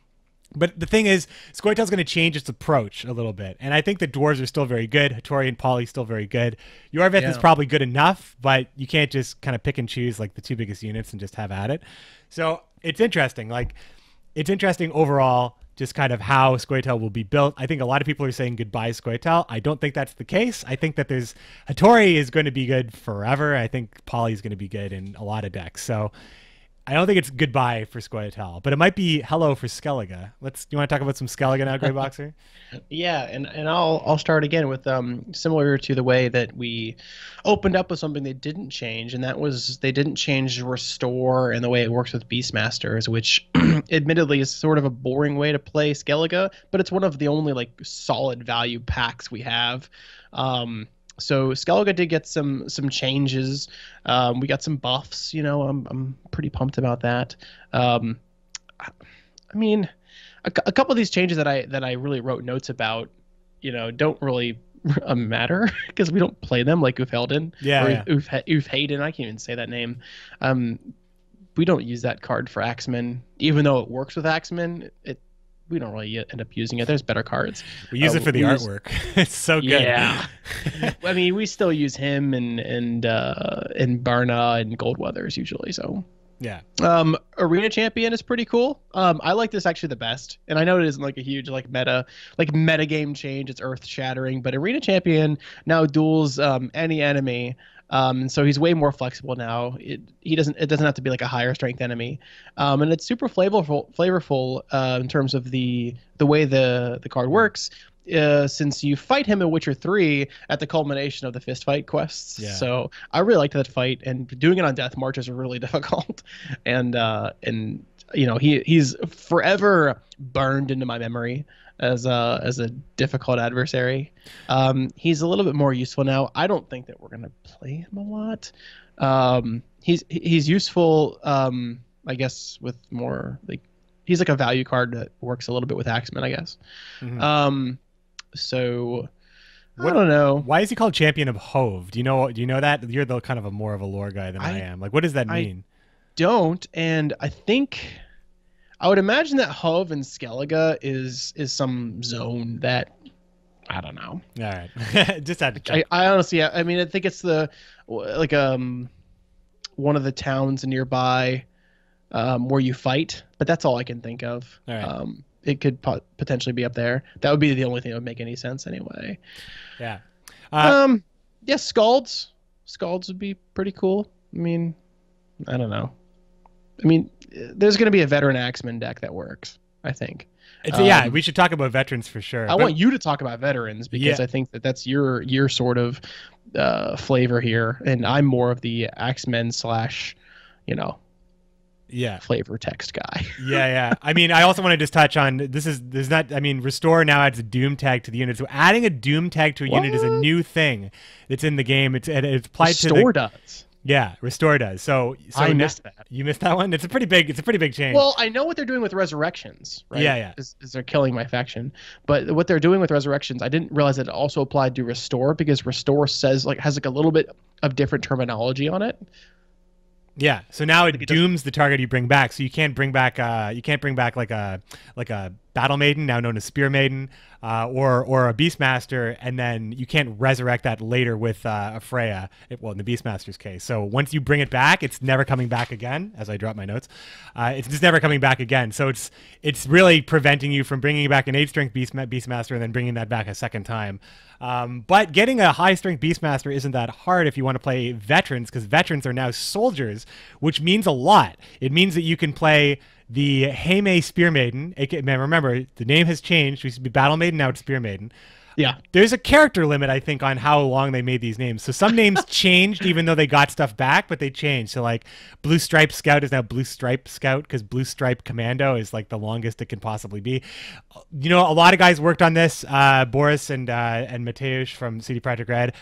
B: But the thing is, Scoia'Tael's going to change its approach a little bit. And I think the dwarves are still very good. Hattori and Paulie still very good. Yorveth is probably good enough, but you can't just kind of pick and choose like the 2 biggest units and just have at it. So it's interesting. Like, it's interesting overall, just kind of how Scoia'Tael will be built. I think a lot of people are saying goodbye Scoia'Tael. I don't think that's the case. I think that Hattori is going to be good forever. I think Paulie is going to be good in a lot of decks. So I don't think it's goodbye for Scoia'Tael, but it might be hello for Skellige. You want to talk about some Skellige now, Greyboxer?
C: Yeah, and I'll start again with similar to the way that we opened up with something they didn't change, and that was they didn't change Restore and the way it works with Beastmasters, which admittedly is sort of a boring way to play Skellige, but it's one of the only like solid value packs we have. So Skellige did get some changes. We got some buffs. I'm pretty pumped about that. I mean, a couple of these changes that I really wrote notes about, don't really matter because we don't play them, like Ufhelden. Ufheden. I can't even say that name. We don't use that card for Axeman, even though it works with Axeman. We don't really end up using it. There's better cards.
B: We use it for the artwork. It's so good.
C: Yeah. I mean, we still use him and Barna and Goldweathers usually. So
B: yeah.
C: Arena Champion is pretty cool. I like this actually the best, and I know it isn't like a huge meta game change. It's earth shattering, but Arena Champion now duels any enemy. And so he's way more flexible now. It doesn't have to be like a higher strength enemy, and it's super flavorful in terms of the way the card works. Since you fight him in Witcher 3 at the culmination of the fist fight quests. Yeah. So I really liked that fight, and doing it on Death March is really difficult, and he's forever burned into my memory as a difficult adversary. He's a little bit more useful now. I don't think that we're gonna play him a lot. He's useful, I guess, with more like he's like a value card that works a little bit with Axeman, I guess. Mm-hmm. So I don't know.
B: Why is he called Champion of Hove? Do you know that? You're the kind of more of a lore guy than I am. Like, what does that mean?
C: Don't, and I think I would imagine that Hove and Skellige is some zone that I don't know.
B: All right. Just had to check.
C: I honestly, I mean, I think it's the like one of the towns nearby where you fight, but that's all I can think of.
B: All right.
C: It could potentially be up there. That would be the only thing that would make any sense anyway.
B: Yeah.
C: Yeah, Scalds. Scalds would be pretty cool. I mean, I don't know. I mean, there's going to be a veteran Axeman deck that works, I think.
B: Yeah, we should talk about veterans for sure.
C: I want you to talk about veterans because I think that's your sort of flavor here, and I'm more of the Axemen / flavor text guy.
B: Yeah. I mean, I also want to just touch on Restore now adds a Doom tag to the unit. So adding a Doom tag to a unit is a new thing that's in the game. It's applied
C: Restore does.
B: Yeah, Restore does. So
C: I missed that.
B: You missed that one? It's a pretty big change.
C: Well, I know what they're doing with Resurrections, right?
B: Yeah.
C: Is they're killing my faction. But what they're doing with Resurrections, I didn't realize that it also applied to Restore because Restore has a little bit of different terminology on it.
B: Yeah, so now it dooms the target you bring back. So you can't bring back like a Battle Maiden, now known as Spear Maiden, or a Beastmaster, and then you can't resurrect that later with a Freya. In the Beastmaster's case. So once you bring it back, it's never coming back again. As I drop my notes, it's just never coming back again. So it's really preventing you from bringing back an 8-strength Beastmaster and then bringing that back a second time. But getting a high-strength Beastmaster isn't that hard if you want to play veterans, because veterans are now soldiers, which means a lot. It means that you can play the Heime Spear Maiden. Remember, the name has changed. We used to be Battle Maiden, now it's Spear Maiden.
C: Yeah.
B: There's a character limit, I think, on how long they made these names. So some names changed even though they got stuff back, but they changed. So like Blue Stripe Scout is now Blue Stripe Scout because Blue Stripe Commando is like the longest it can possibly be. A lot of guys worked on this. Boris and Mateusz from CD Projekt Red.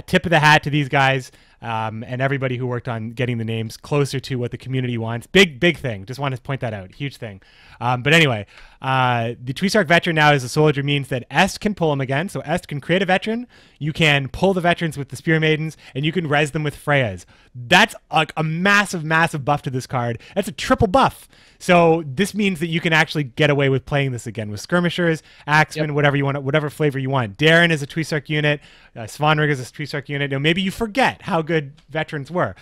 B: Tip of the hat to these guys. And everybody who worked on getting the names closer to what the community wants. Big thing. Just want to point that out. Huge thing. But anyway, the Tweesark veteran now as a soldier means that Est can pull them again. So Est can create a veteran. You can pull the veterans with the Spear Maidens, and you can res them with Freyas. That's a massive buff to this card. That's a triple buff. So this means that you can actually get away with playing this again with Skirmishers, Axemen, whatever you want, whatever flavor you want. Darren is a Tweesark unit. Svanrig is a Tweesark unit. Maybe you forget how good veterans were.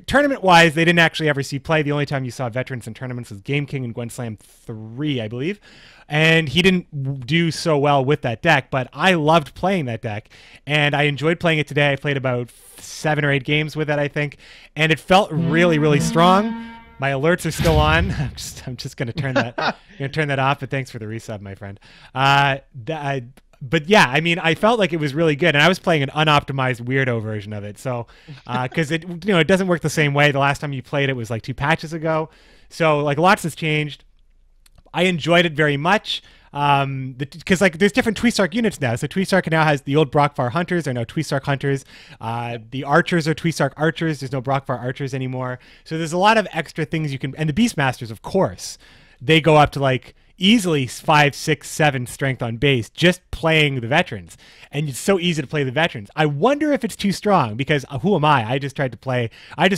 B: Tournament-wise, they didn't actually ever see play. The only time you saw veterans in tournaments was Game King and Gwent Slam 3, I believe. And he didn't do so well with that deck, but I loved playing that deck, and I enjoyed playing it today. I played about 7 or 8 games with it, I think, and it felt really, really strong. My alerts are still on. I'm just going to turn that off, but thanks for the resub, my friend. But yeah, I mean, I felt like it was really good, and I was playing an unoptimized weirdo version of it. So, because it doesn't work the same way. The last time you played it was like 2 patches ago. So like lots has changed. I enjoyed it very much. Because like there's different Tweesark units now. So Tweesark now has the old Brockvar Hunters are now Tweesark Hunters. The Archers are Tweesark Archers. There's no Brockvar Archers anymore. So there's a lot of extra things you can, and the Beastmasters, of course, they go up to like easily 5, 6, 7 strength on base just playing the veterans, and it's so easy to play the veterans. I wonder if it's too strong, because who am I just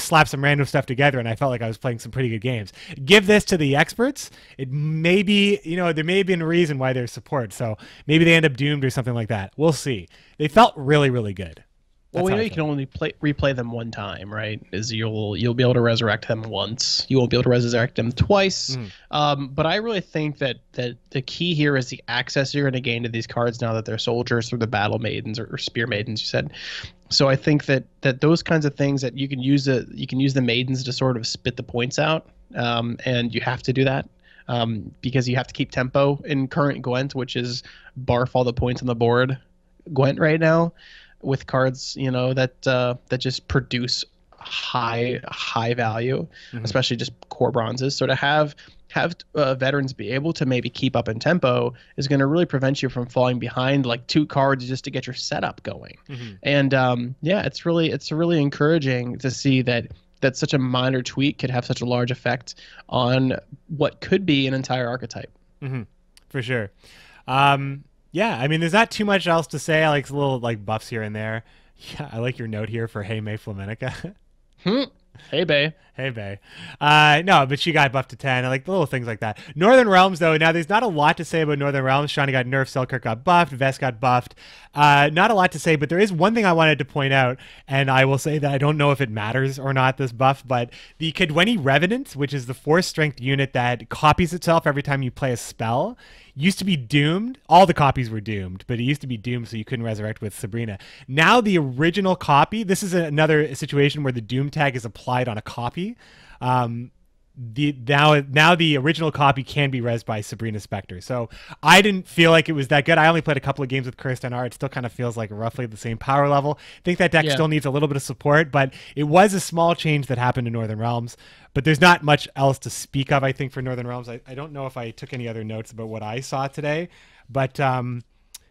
B: slapped some random stuff together and I felt like I was playing some pretty good games. Give this to the experts, it may be, there may have been a reason why there's support, so maybe they end up doomed or something like that. We'll see. They felt really, really good.
C: Well, we know you can only replay them one time, right? You'll be able to resurrect them once. You won't be able to resurrect them twice. But I really think that the key here is the access you're going to gain to these cards now that they're soldiers through the Battle Maidens or Spear Maidens, you said. So I think that those kinds of things that you can use the Maidens to sort of spit the points out, and you have to do that. Because you have to keep tempo in current Gwent, which is barf all the points on the board Gwent right now, with cards that just produce high value, especially just core bronzes. So to have veterans be able to maybe keep up in tempo is going to really prevent you from falling behind like 2 cards just to get your setup going. And it's really encouraging to see that such a minor tweak could have such a large effect on what could be an entire archetype.
B: For sure. Yeah, I mean, there's not too much else to say. I like little buffs here and there. Yeah, I like your note here for Hey May Flamentica.
C: Hey, bae.
B: Hey, Bay. No, but she got buffed to 10. I like the little things like that. Northern Realms, though, now there's not a lot to say about Northern Realms. Shani got nerfed, Selkirk got buffed, Vest got buffed. Not a lot to say, but there is one thing I wanted to point out, and I will say that I don't know if it matters or not, this buff, but the Cadweni Revenant, which is the 4-strength unit that copies itself every time you play a spell, used to be doomed. All the copies were doomed, but it used to be doomed so you couldn't resurrect with Sabrina. Now the original copy, this is another situation where the doom tag is applied on a copy. Now the original copy can be rezzed by Sabrina Spectre. So I didn't feel like it was that good. I only played a couple of games with Cursed NR. It still kind of feels like roughly the same power level. I think that deck still needs a little bit of support, but it was a small change that happened in Northern Realms. But there's not much else to speak of, I think, for Northern Realms. I don't know if I took any other notes about what I saw today, but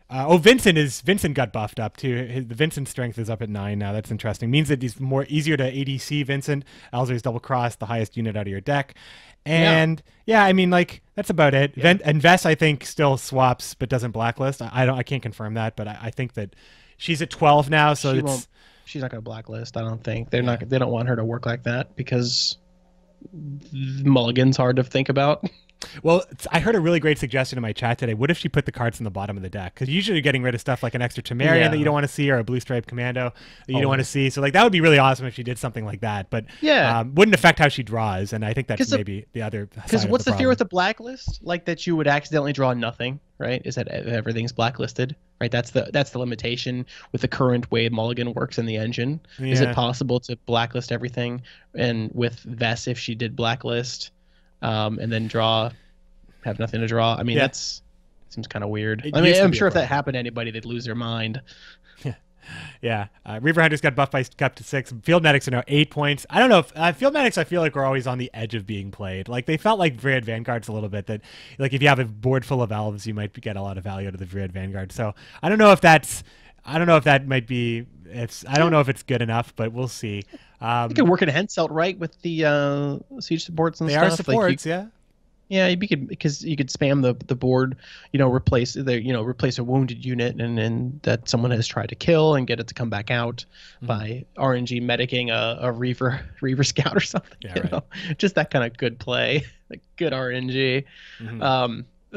B: Vincent got buffed up too. The Vincent strength is up at 9 now. That's interesting. Means that he's easier to ADC Vincent. Elzer's double cross, the highest unit out of your deck. And I mean, like, that's about it. Yeah. And Vess, I think, still swaps but doesn't blacklist. I can't confirm that, but I think that she's at 12 now, so
C: she's not gonna blacklist, I don't think. They don't want her to work like that because Mulligan's hard to think about.
B: Well, I heard a really great suggestion in my chat today. What if she put the cards in the bottom of the deck? Because usually you're getting rid of stuff like an extra Temerian that you don't want to see, or a Blue Stripe Commando that you don't want to see. So like that would be really awesome if she did something like that. But wouldn't affect how she draws. And I think that's maybe the other side.
C: Because what's the fear with the blacklist? Like that you would accidentally draw nothing, right? Is that everything's blacklisted, right? That's the limitation with the current way Mulligan works in the engine. Yeah. Is it possible to blacklist everything? And with Vess, if she did blacklist, and then have nothing to draw. I mean, that seems kind of weird. I mean, I'm sure if that happened to anybody, they'd lose their mind.
B: Yeah. Reaver Hunters got buffed up to 6. Field Medics are now 8 points. I don't know if Field Medics, I feel like, are always on the edge of being played. Like, they felt like Vriad Vanguards a little bit, that like if you have a board full of elves, you might get a lot of value out of the Vriad Vanguard. So I don't know if that might be. I don't know if it's good enough, but we'll see.
C: You could work in Henselt, right, with the siege supports and stuff.
B: They are supports,
C: Yeah, because you could spam the board, replace a wounded unit and that someone has tried to kill and get it to come back out by RNG medicing a Reaver Scout or something. Yeah, just that kind of good play, like good RNG.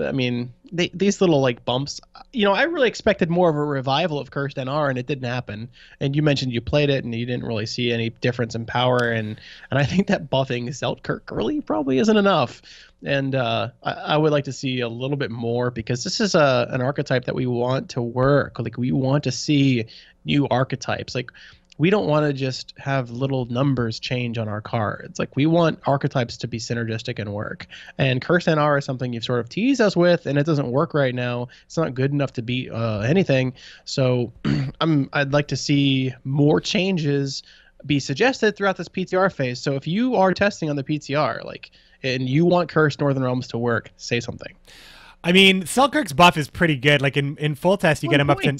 C: I mean, these little like bumps. I really expected more of a revival of Cursed NR, and it didn't happen. And you mentioned you played it, and you didn't really see any difference in power. And I think that buffing Selkirk early probably isn't enough. And I would like to see a little bit more, because this is an archetype that we want to work. Like, we want to see new archetypes. Like, we don't want to just have little numbers change on our cards. Like, we want archetypes to be synergistic and work. And Cursed NR is something you've sort of teased us with, and it doesn't work right now. It's not good enough to beat anything. So I'd like to see more changes be suggested throughout this PTR phase. So if you are testing on the PTR, and you want Cursed Northern Realms to work, say something.
B: I mean, Selkirk's buff is pretty good. Like in full test, you get him up to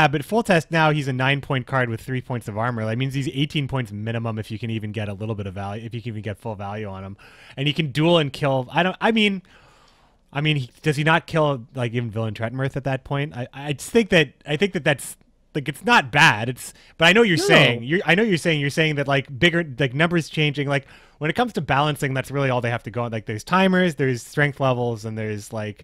B: but full test now he's a 9-point card with 3 points of armor. That means he's 18 points minimum if you can even get a little bit of value, if you can even get full value on him, and he can duel and kill. Does he not kill like even Villain Tretmirth at that point? I think that's like, it's not bad. But I know you're saying you're saying that like bigger like numbers changing, like when it comes to balancing, that's really all they have to go on. Like, there's timers, there's strength levels, and there's like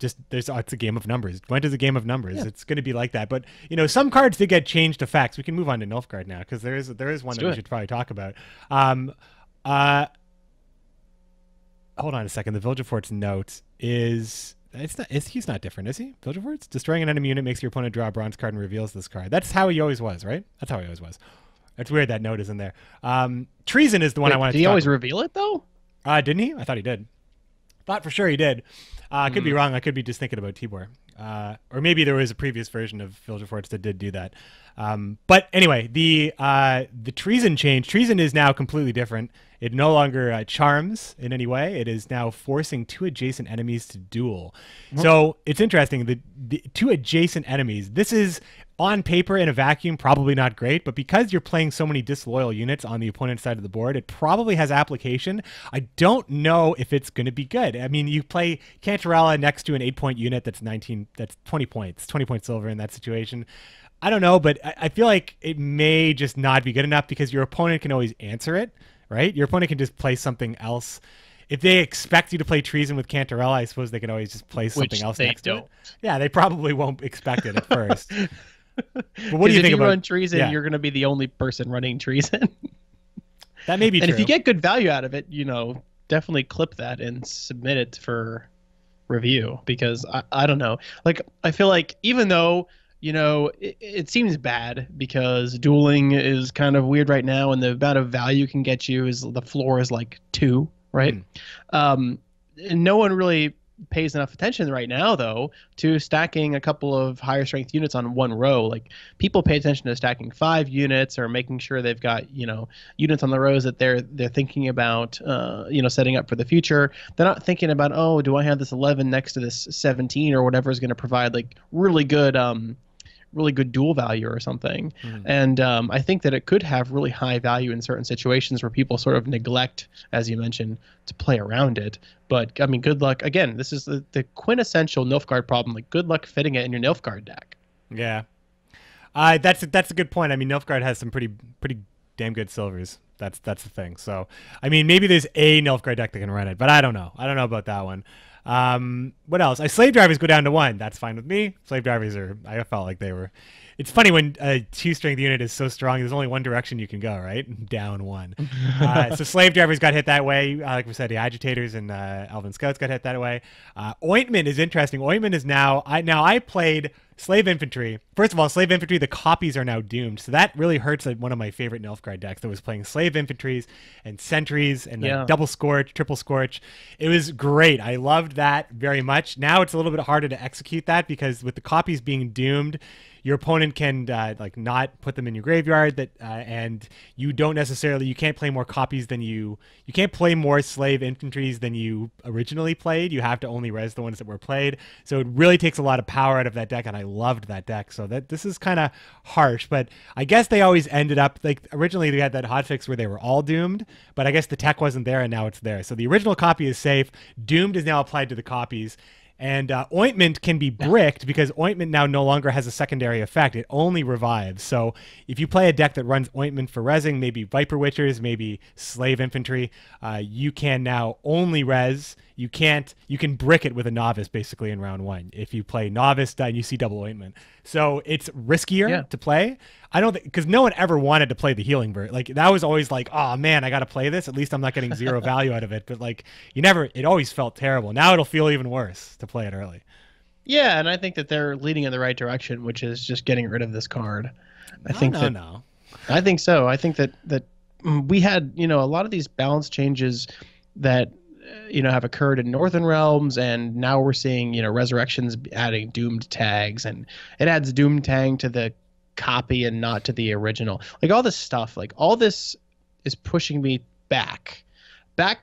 B: it's a game of numbers. Gwent is a game of numbers. Yeah. It's going to be like that. But some cards did get changed effects. We can move on to Nilfgaard now, because there is one that we should probably talk about. Hold on a second. The Vilgefort's note is. He's not different, is he? Vilgefort's destroying an enemy unit makes your opponent draw a bronze card and reveals this card. That's how he always was, right? That's how he always was. It's weird that note isn't there. Treason is the one I wanted to talk about. Did
C: he always reveal it, though?
B: Didn't he? I thought he did. Thought for sure he did. I could be wrong. I could be just thinking about Tibor. Or maybe there was a previous version of Vilgefortz that did do that. But anyway, the Treason change. Treason is now completely different. It no longer charms in any way. It is now forcing 2 adjacent enemies to duel. So it's interesting. The 2 adjacent enemies. This is on paper in a vacuum probably not great, but because you're playing so many disloyal units on the opponent's side of the board, it probably has application. I don't know if it's going to be good. I mean, you play Cantarella next to an 8-point unit that's 20 points silver in that situation. I don't know, but I feel like it may just not be good enough because your opponent can always answer it, right? Your opponent can just play something else. If they expect you to play Treason with Cantarella, I suppose they can always just play something else next to it. Yeah, they probably won't expect it at first. But what do you think about? If
C: you run Treason, you're going to be the only person running Treason.
B: That may be true.
C: And if you get good value out of it, definitely clip that and submit it for review, because I don't know. Like, I feel like even though it seems bad because dueling is kind of weird right now, and the amount of value can get you is the floor is like 2, right? And no one really pays enough attention right now, though, to stacking a couple of higher strength units on one row. Like, people pay attention to stacking 5 units or making sure they've got units on the rows that they're thinking about setting up for the future. They're not thinking about, oh, do I have this 11 next to this 17 or whatever is going to provide like really good dual value or something. And I think that it could have really high value in certain situations where people sort of neglect, as you mentioned, to play around it. But I mean, good luck. Again, this is the quintessential Nilfgaard problem. Like, good luck fitting it in your Nilfgaard deck.
B: Yeah. That's a good point. I mean, Nilfgaard has some pretty damn good silvers. That's the thing. So, I mean, maybe there's a Nilfgaard deck that can run it, but I don't know. I don't know about that one. What else? Slave drivers go down to 1. That's fine with me. Slave drivers I felt like they were. It's funny when a 2 strength unit is so strong, there's only one direction you can go, right? Down 1. So slave drivers got hit that way. Like we said, the agitators and Elven Scouts got hit that way. Ointment is interesting. Ointment is I played slave infantry. First of all, slave infantry, the copies are now doomed. So that really hurts one of my favorite Nilfgaard decks that was playing slave infantries and sentries and double scorch, triple scorch. It was great. I loved that very much. Now it's a little bit harder to execute that because with the copies being doomed, your opponent can not put them in your graveyard, and you can't play more copies than you can't play more slave infantries than you originally played. You have to only res the ones that were played. So it really takes a lot of power out of that deck, and I loved that deck. So this is kind of harsh, but I guess they always ended up, like, originally they had that hotfix where they were all doomed, but I guess the tech wasn't there and now it's there. So the original copy is safe. Doomed is now applied to the copies. And Ointment can be bricked because Ointment now no longer has a secondary effect. It only revives. So if you play a deck that runs Ointment for resing, maybe Viper Witchers, maybe Slave Infantry, you can now only res. You can brick it with a Novice basically in round 1. If you play Novice and you see double Ointment. So it's riskier to play. I don't think, because no one ever wanted to play the healing version. Like, that was always like, oh man, I got to play this. At least I'm not getting 0 value out of it. But like, it always felt terrible. Now it'll feel even worse to play it early.
C: Yeah, and I think that they're leading in the right direction, which is just getting rid of this card. I think so. I think that we had, a lot of these balance changes that have occurred in Northern Realms, and now we're seeing, Resurrections adding doomed tags, and it adds doomed tag to the copy and not to the original. Like, all this stuff, like, all this is pushing me back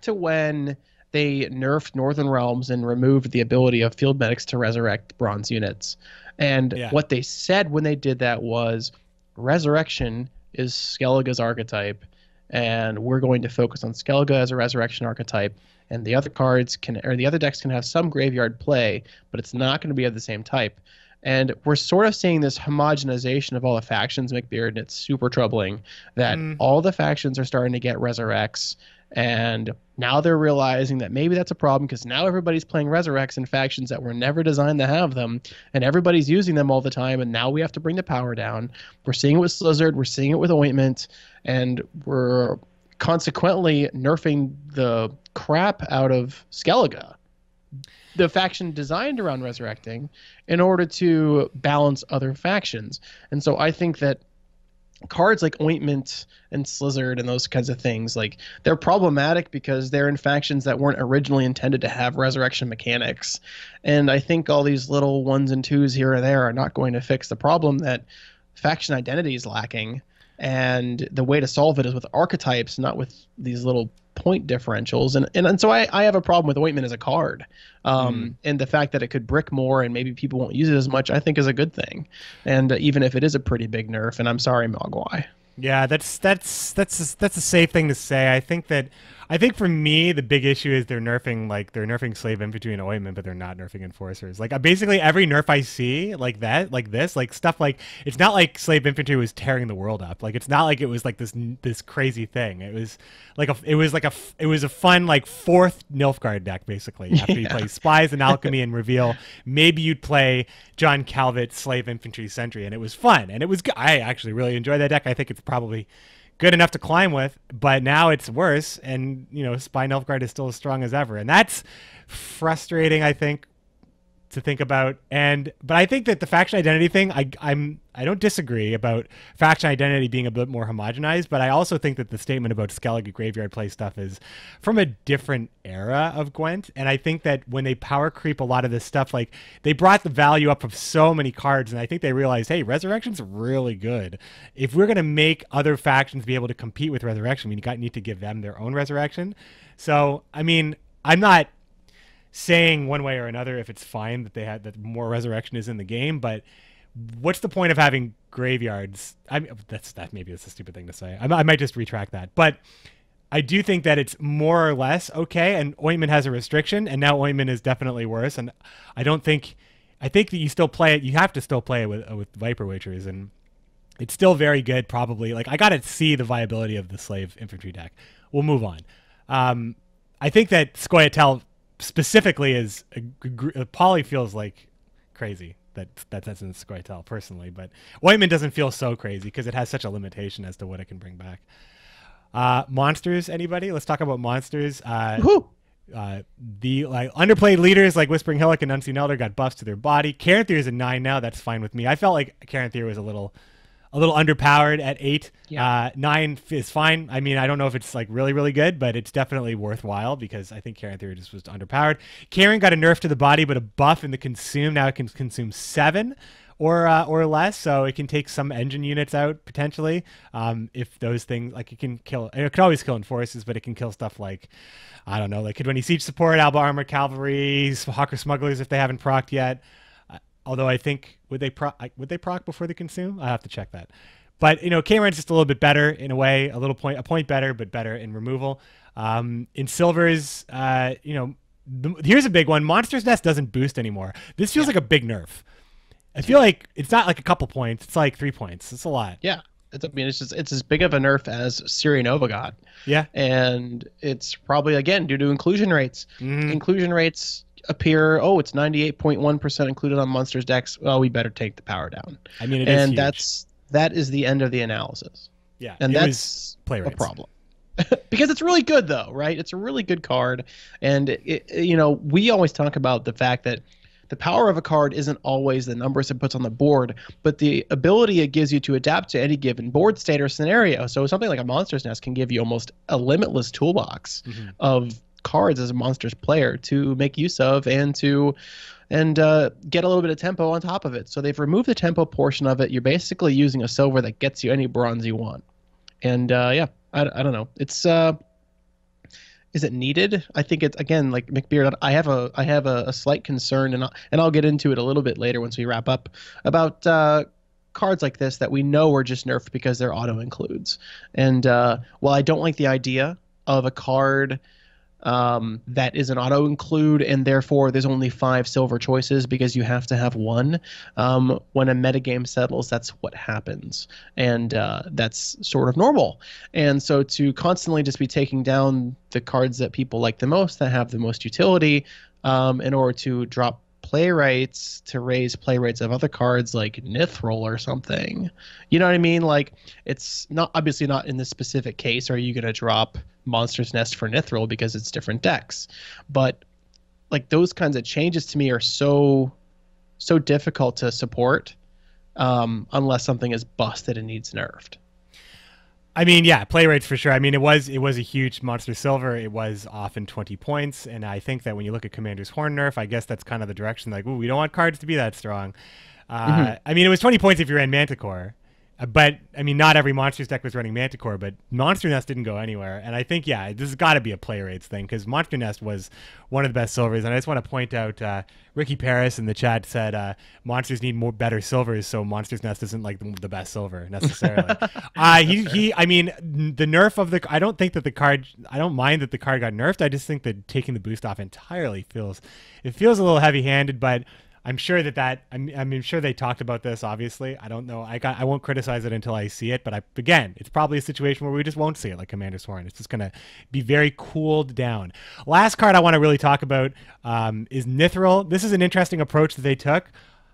C: to when they nerfed Northern Realms and removed the ability of field medics to resurrect bronze units. And what they said when they did that was, Resurrection is Skellige's archetype, and we're going to focus on Skellige as a resurrection archetype, and the other the other decks can have some graveyard play, but it's not going to be of the same type. And we're sort of seeing this homogenization of all the factions, McBeard, and it's super troubling that all the factions are starting to get resurrects, and now they're realizing that maybe that's a problem because now everybody's playing resurrects in factions that were never designed to have them, and everybody's using them all the time, and now we have to bring the power down. We're seeing it with Slizzard, we're seeing it with Ointment, and we're consequently nerfing the crap out of Skellige, the faction designed around resurrecting, in order to balance other factions. And so I think that cards like Ointment and Slizzard and those kinds of things, like, they're problematic because they're in factions that weren't originally intended to have resurrection mechanics. And I think all these little 1s and 2s here and there are not going to fix the problem that faction identity is lacking. And the way to solve it is with archetypes, not with these little point differentials. And so I have a problem with Ointment as a card. And the fact that it could brick more and maybe people won't use it as much, I think, is a good thing. And even if it is a pretty big nerf, and I'm sorry, Mogwai.
B: Yeah, that's a safe thing to say. I think that I think for me, the big issue is they're nerfing slave infantry and ointment, but they're not nerfing enforcers. Like basically every nerf I see like this, like stuff like it's not like slave infantry was tearing the world up. Like it's not like it was like this crazy thing. It was a fun like fourth Nilfgaard deck basically. After you play Spies and Alchemy and Reveal, maybe you'd play John Calvert Slave Infantry Sentry, and it was fun and it was. I actually really enjoyed that deck. I think it's probably good enough to climb with, but now it's worse, and Spy Nilfgaard is still as strong as ever, and that's frustrating, I think, to think about. But I think that the faction identity thing, I don't disagree about faction identity being a bit more homogenized, but I also think that the statement about Skellige graveyard play stuff is from a different era of Gwent, and I think that when they power creep a lot of this stuff, like they brought the value up of so many cards, and I think they realized, hey, Resurrection's really good. If we're going to make other factions be able to compete with Resurrection, we need to give them their own Resurrection. So, I mean, I'm not saying one way or another if it's fine that more Resurrection is in the game, but what's the point of having graveyards? Maybe that's a stupid thing to say. I might just retract that, but I do think that it's more or less okay. And Ointment has a restriction, and now Ointment is definitely worse. And I think that you still play it. You have to still play it with Viper Witchers, and it's still very good. Probably like I got to see the viability of the slave infantry deck. We'll move on. I think that Scoia'Tael specifically is Poly feels like crazy that's in Scoia'Tael personally, but Ointment doesn't feel so crazy because it has such a limitation as to what it can bring back. Monsters, anybody? Let's talk about monsters. The underplayed leaders like Whispering Hillock and Unseen Elder got buffs to their body. Caranthir is a 9 now. That's fine with me. I felt like Caranthir was a little underpowered at 8. Yeah. 9 is fine. I mean, I don't know if it's like really, really good, but it's definitely worthwhile because I think Caranthir just was underpowered. Karen got a nerf to the body, but a buff in the consume. Now it can consume 7 or less, so it can take some engine units out potentially. If those things, like it can always kill enforcers, but it can kill stuff like, I don't know, like Kidwini Siege support, Alba Armor Cavalry, Hawker Smugglers if they haven't procced yet. Although I think would they proc before they consume? I have to check that. But K-Ran's just a little bit better in a way, a point better, but better in removal. In silvers, here's a big one. Monster's Nest doesn't boost anymore. This feels like a big nerf. I feel like it's not like a couple points. It's like 3 points. It's a lot.
C: Yeah. It's as big of a nerf as Syria Nova got. Yeah. And it's probably, again, due to inclusion rates. Inclusion rates appear, it's 98.1% included on monsters decks. Well, we better take the power down. I mean, that is the end of the analysis. Yeah. And that's a problem. Because it's really good though, right? It's a really good card. And we always talk about the fact that the power of a card isn't always the numbers it puts on the board, but the ability it gives you to adapt to any given board state or scenario. So something like a Monster's Nest can give you almost a limitless toolbox of cards as a Monsters player to make use of and get a little bit of tempo on top of it. So they've removed the tempo portion of it. You're basically using a silver that gets you any bronze you want. And I don't know. It's is it needed? I think it's, again, like McBeard, I have a slight concern, and I'll get into it a little bit later once we wrap up, about cards like this that we know are just nerfed because they're auto includes. And while I don't like the idea of a card that is an auto include and therefore there's only 5 silver choices because you have to have 1, when a metagame settles, that's what happens, and that's sort of normal. And so to constantly just be taking down the cards that people like the most, that have the most utility, in order to drop playwrights to raise playwrights of other cards like Nithril or something, you know what I mean? Like, it's not, obviously not in this specific case are you going to drop Monster's Nest for Nithril because it's different decks, but like those kinds of changes to me are so difficult to support unless something is busted and needs nerfed.
B: I mean, yeah, playwrights for sure. I mean, it was a huge Monster Silver. It was often 20 points, and I think that when you look at Commander's Horn nerf, I guess that's kind of the direction. Like, ooh, we don't want cards to be that strong. I mean, it was 20 points if you ran Manticore. But I mean, not every Monsters deck was running Manticore, but Monster Nest didn't go anywhere. And I think, yeah, this has got to be a play rates thing because Monster Nest was one of the best silvers. And I just want to point out, Ricky Paris in the chat said monsters need better silvers, so Monsters Nest isn't like the best silver necessarily. I mean, the nerf of the, I don't think that the card, I don't mind that the card got nerfed. I just think that taking the boost off entirely feels a little heavy-handed, but I'm sure I'm sure they talked about this. Obviously, I don't know. I won't criticize it until I see it. But again, it's probably a situation where we just won't see it, like Commander Sworn. It's just gonna be very cooled down. Last card I want to really talk about is Nithril. This is an interesting approach that they took.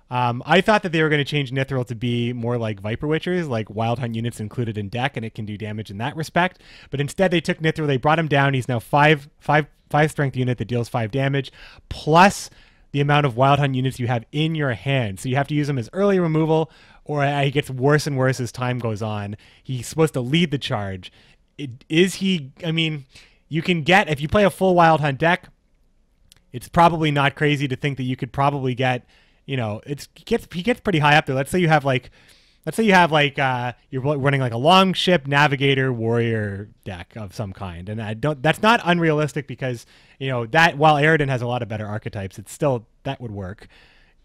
B: I thought that they were going to change Nithril to be more like Viper Witchers, like Wild Hunt units included in deck, and it can do damage in that respect. But instead, they took Nithril. They brought him down. He's now five strength unit that deals 5 damage plus the amount of Wild Hunt units you have in your hand. So you have to use him as early removal, or he gets worse and worse as time goes on. He's supposed to lead the charge. I mean, you can get, if you play a full Wild Hunt deck, it's probably not crazy to think that you could probably get, he gets pretty high up there. Let's say you have you're running like a long ship navigator warrior deck of some kind, and that's not unrealistic because that while Aridin has a lot of better archetypes, it's still, that would work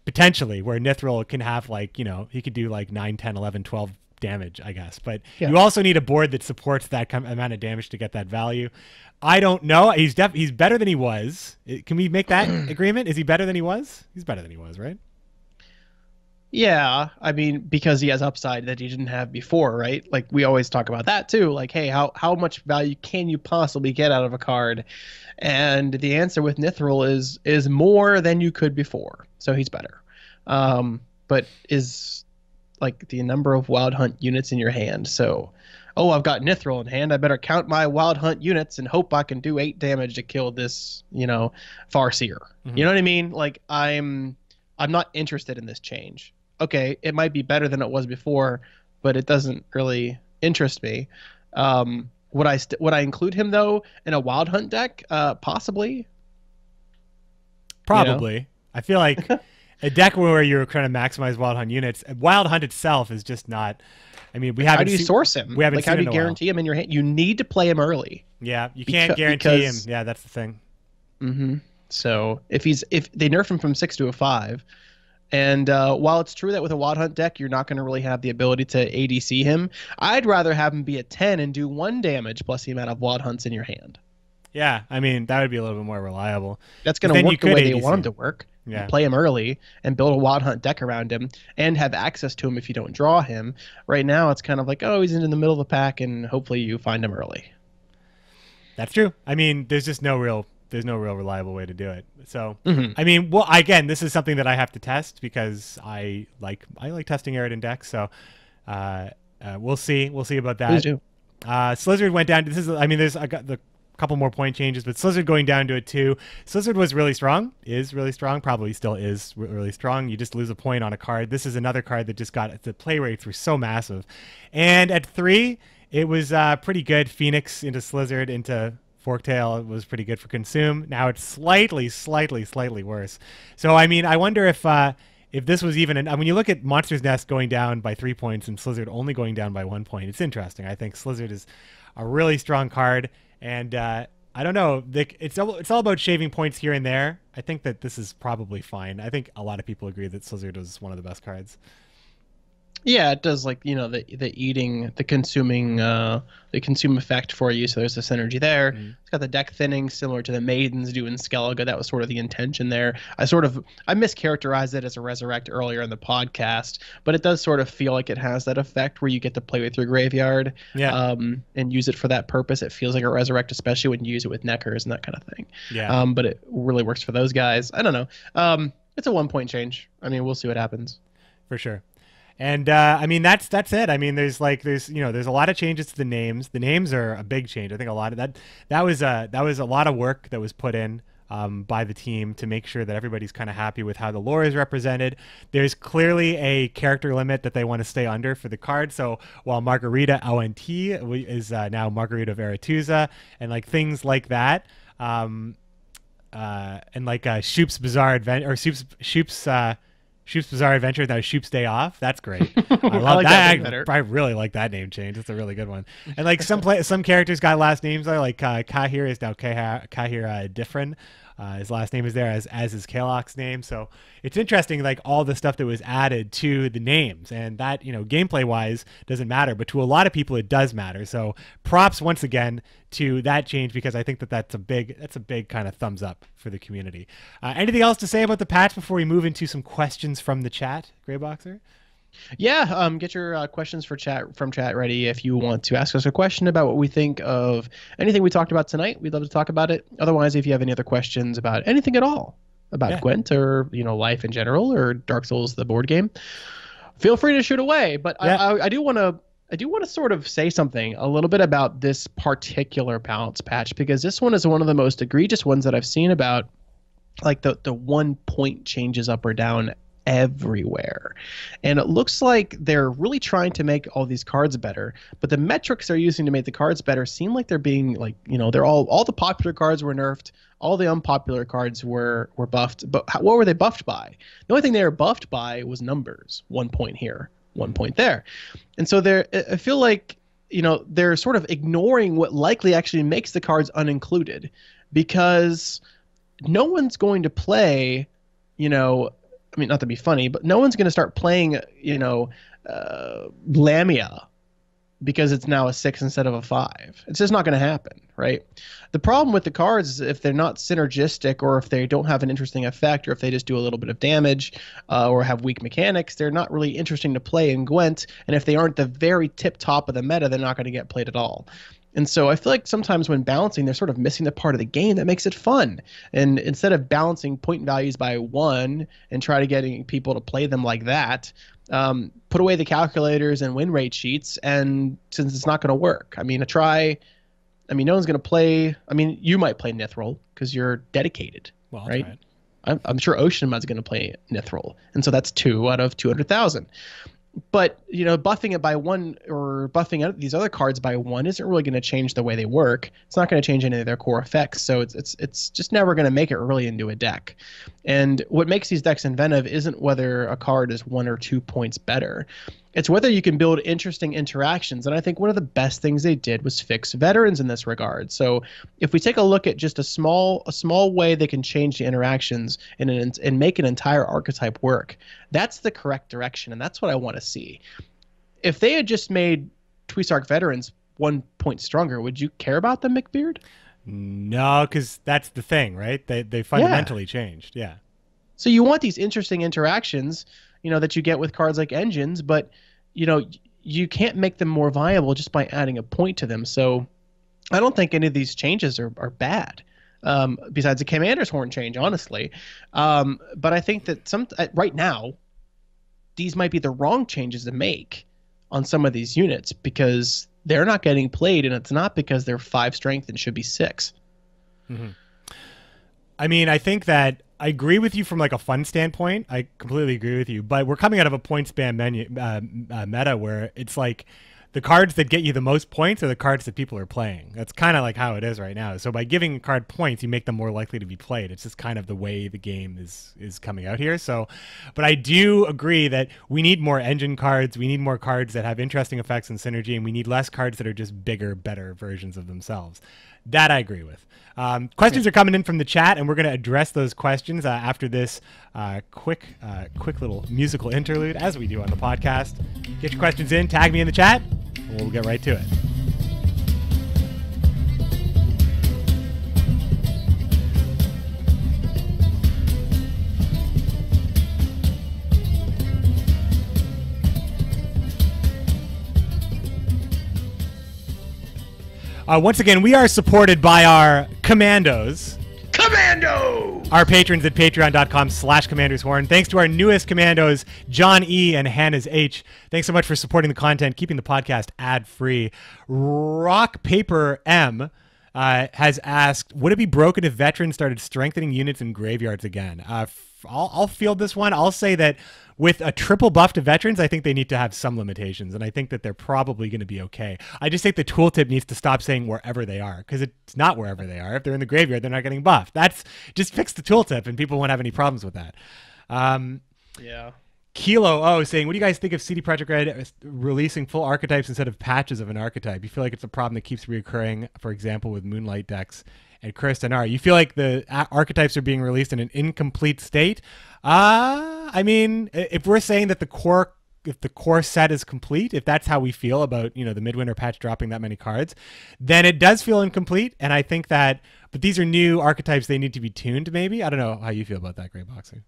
B: potentially, where Nithril can have he could do like 9, 10, 11, 12 damage, I guess. But you also need a board that supports that amount of damage to get that value. I don't know. He's better than he was. Can we make that agreement? Is he better than he was? He's better than he was, right?
C: Yeah, I mean, because he has upside that he didn't have before, right? Like, we always talk about that too. Like, hey, how much value can you possibly get out of a card? And the answer with Nithril is more than you could before. So he's better. But is like the number of Wild Hunt units in your hand. So, I've got Nithril in hand. I better count my Wild Hunt units and hope I can do 8 damage to kill this, Farseer. Mm-hmm. You know what I mean? Like, I'm not interested in this change. Okay, it might be better than it was before, but it doesn't really interest me. Would I include him though in a Wild Hunt deck? Possibly.
B: Probably. I feel like a deck where you're trying to maximize Wild Hunt units. Wild Hunt itself is just not. I mean, we haven't.
C: How do you source him?
B: We haven't.
C: How do you guarantee him in your hand? You need to play him early.
B: Yeah, you can't guarantee him. Yeah, that's the thing.
C: Mm-hmm. So if they nerf him from 6 to a 5. And while it's true that with a Wild Hunt deck, you're not going to really have the ability to ADC him, I'd rather have him be a 10 and do 1 damage plus the amount of Wild Hunts in your hand.
B: Yeah, I mean, that would be a little bit more reliable.
C: That's going to work the way they want him to work.
B: Yeah.
C: Play him early and build a Wild Hunt deck around him and have access to him if you don't draw him. Right now, it's kind of like, he's in the middle of the pack, and hopefully you find him early.
B: That's true. I mean, there's just no real reliable way to do it. So, I mean, well, again, this is something that I have to test because I like testing Aridin decks. So, we'll see about that.
C: Please do.
B: Slizzard went down. There's a couple more point changes, but Slizzard going down to a 2. Slizzard was really strong, probably still is really strong. You just lose a point on a card. This is another card that just got, the play rates were so massive. And at 3, it was pretty good. Phoenix into Slizzard into Forktail was pretty good for consume. Now it's slightly worse. So I mean, I wonder if this was even when you look at Monster's Nest going down by 3 points and Slizzard only going down by 1 point. It's interesting. I think Slizzard is a really strong card, and I don't know. It's all about shaving points here and there. I think that this is probably fine. I think a lot of people agree that Slizzard is one of the best cards.
C: Yeah, it does, like, the eating, the consuming, the consume effect for you, so there's the synergy there. It's got the deck thinning similar to the Maidens do in Skellige. That was sort of the intention there. I mischaracterized it as a Resurrect earlier in the podcast, but it does sort of feel like it has that effect where you get to play with your graveyard and use it for that purpose. It feels like a Resurrect, especially when you use it with Neckers and that kind of thing.
B: Yeah.
C: But it really works for those guys. I don't know. It's a 1 point change. I mean, we'll see what happens.
B: For sure. And I mean, that's it. I mean, there's a lot of changes to the names. The names are a big change. I think a lot of that was a lot of work that was put in by the team to make sure that everybody's kind of happy with how the lore is represented. There's clearly a character limit that they want to stay under for the card. So while Margarita ONT is now Margarita of Aretusa and like things like that, and like Shoop's Bizarre Adventure or Shoop's Shoop's Bizarre Adventure, now Shoop's Day Off. That's great. I love
C: like
B: that.
C: that better.
B: I really like that name change. It's a really good one. And like some characters got last names there, like Kahir is now Kahir Diffrin. His last name is there as is Kalok's name. So it's interesting, like all the stuff that was added to the names, and that, you know, gameplay wise doesn't matter, but to a lot of people it does matter. So props once again to that change, because I think that's a big kind of thumbs up for the community. Anything else to say about the patch before we move into some questions from the chat, Greyboxer?
C: Yeah, get your questions from chat ready if you want to ask us a question about what we think of anything we talked about tonight. We'd love to talk about it. Otherwise, if you have any other questions about anything at all, about Gwent or, you know, life in general, or Dark Souls the board game, feel free to shoot away. But I do want to sort of say something a little bit about this particular balance patch, because this one is one of the most egregious ones that I've seen about, like the 1 point changes up or down everywhere. And it looks like they're really trying to make all these cards better, but the metrics they're using to make the cards better seem like they're being, like, you know, they're all the popular cards were nerfed, all the unpopular cards were buffed. But what were they buffed by? The only thing they were buffed by was numbers. 1 point here, 1 point there. And so I feel like, you know, they're sort of ignoring what likely actually makes the cards uниncluded, because no one's going to play, you know, I mean, not to be funny, but no one's going to start playing, you know, Lamia because it's now a 6 instead of a 5. It's just not going to happen, right? The problem with the cards is if they're not synergistic, or if they don't have an interesting effect, or if they just do a little bit of damage, or have weak mechanics, they're not really interesting to play in Gwent. And if they aren't the very tip top of the meta, they're not going to get played at all. And so I feel like sometimes when balancing, they're sort of missing the part of the game that makes it fun. And instead of balancing point values by 1 and try to getting people to play them like that, put away the calculators and win rate sheets. And since it's not going to work, I mean, no one's going to play. I mean, you might play Nithril because you're dedicated,
B: well,
C: right?
B: Right.
C: I'm sure Oceanmud's going to play Nithril. And so that's 2 out of 200,000. But, you know, buffing it by 1 or buffing out these other cards by 1 isn't really going to change the way they work. It's not going to change any of their core effects. So it's just never going to make it really into a deck. And what makes these decks inventive isn't whether a card is 1 or 2 points better. It's whether you can build interesting interactions. And I think one of the best things they did was fix veterans in this regard. So if we take a look at just a small way they can change the interactions and make an entire archetype work, that's the correct direction. And that's what I want to see. If they had just made Tuisark veterans 1 point stronger, would you care about them, McBeard?
B: No, because that's the thing, right? They fundamentally changed. Yeah.
C: So you want these interesting interactions, you know, that you get with cards like engines, but, you know, you can't make them more viable just by adding a point to them. So I don't think any of these changes are bad, besides the Commander's Horn change, honestly. But I think that right now, these might be the wrong changes to make on some of these units, because they're not getting played, and it's not because they're 5 strength and should be 6.
B: Mm-hmm. I mean, I think that I agree with you from like a fun standpoint. I completely agree with you, but we're coming out of a point spam meta where it's like the cards that get you the most points are the cards that people are playing. That's kind of like how it is right now. So by giving a card points, you make them more likely to be played. It's just kind of the way the game is coming out here. So, but I do agree that we need more engine cards. We need more cards that have interesting effects and synergy, and we need less cards that are just bigger, better versions of themselves. That I agree with. Questions are coming in from the chat, and we're going to address those questions after this quick little musical interlude, as we do on the podcast. Get your questions in, tag me in the chat, and we'll get right to it. Once again, we are supported by our commandos. Our patrons at patreon.com/commandershorn. Thanks to our newest commandos, John E. and Hannah's H. Thanks so much for supporting the content, keeping the podcast ad-free. Rock Paper M has asked, would it be broken if veterans started strengthening units in graveyards again? I'll field this one. I'll say that with a triple buff to veterans, I think they need to have some limitations, and I think that they're probably going to be okay. I just think the tooltip needs to stop saying wherever they are, because it's not wherever they are. If they're in the graveyard, they're not getting buffed. Just fix the tooltip, and people won't have any problems with that.
C: Yeah.
B: Kilo saying, what do you guys think of CD Projekt Red releasing full archetypes instead of patches of an archetype? You feel like it's a problem that keeps reoccurring, for example, with Moonlight decks and Cursed NR. You feel like the archetypes are being released in an incomplete state? I mean, if we're saying that the core set is complete, if that's how we feel about, the Midwinter patch dropping that many cards, then it does feel incomplete. And I think that, but these are new archetypes, they need to be tuned maybe. I don't know how you feel about that, Greyboxer.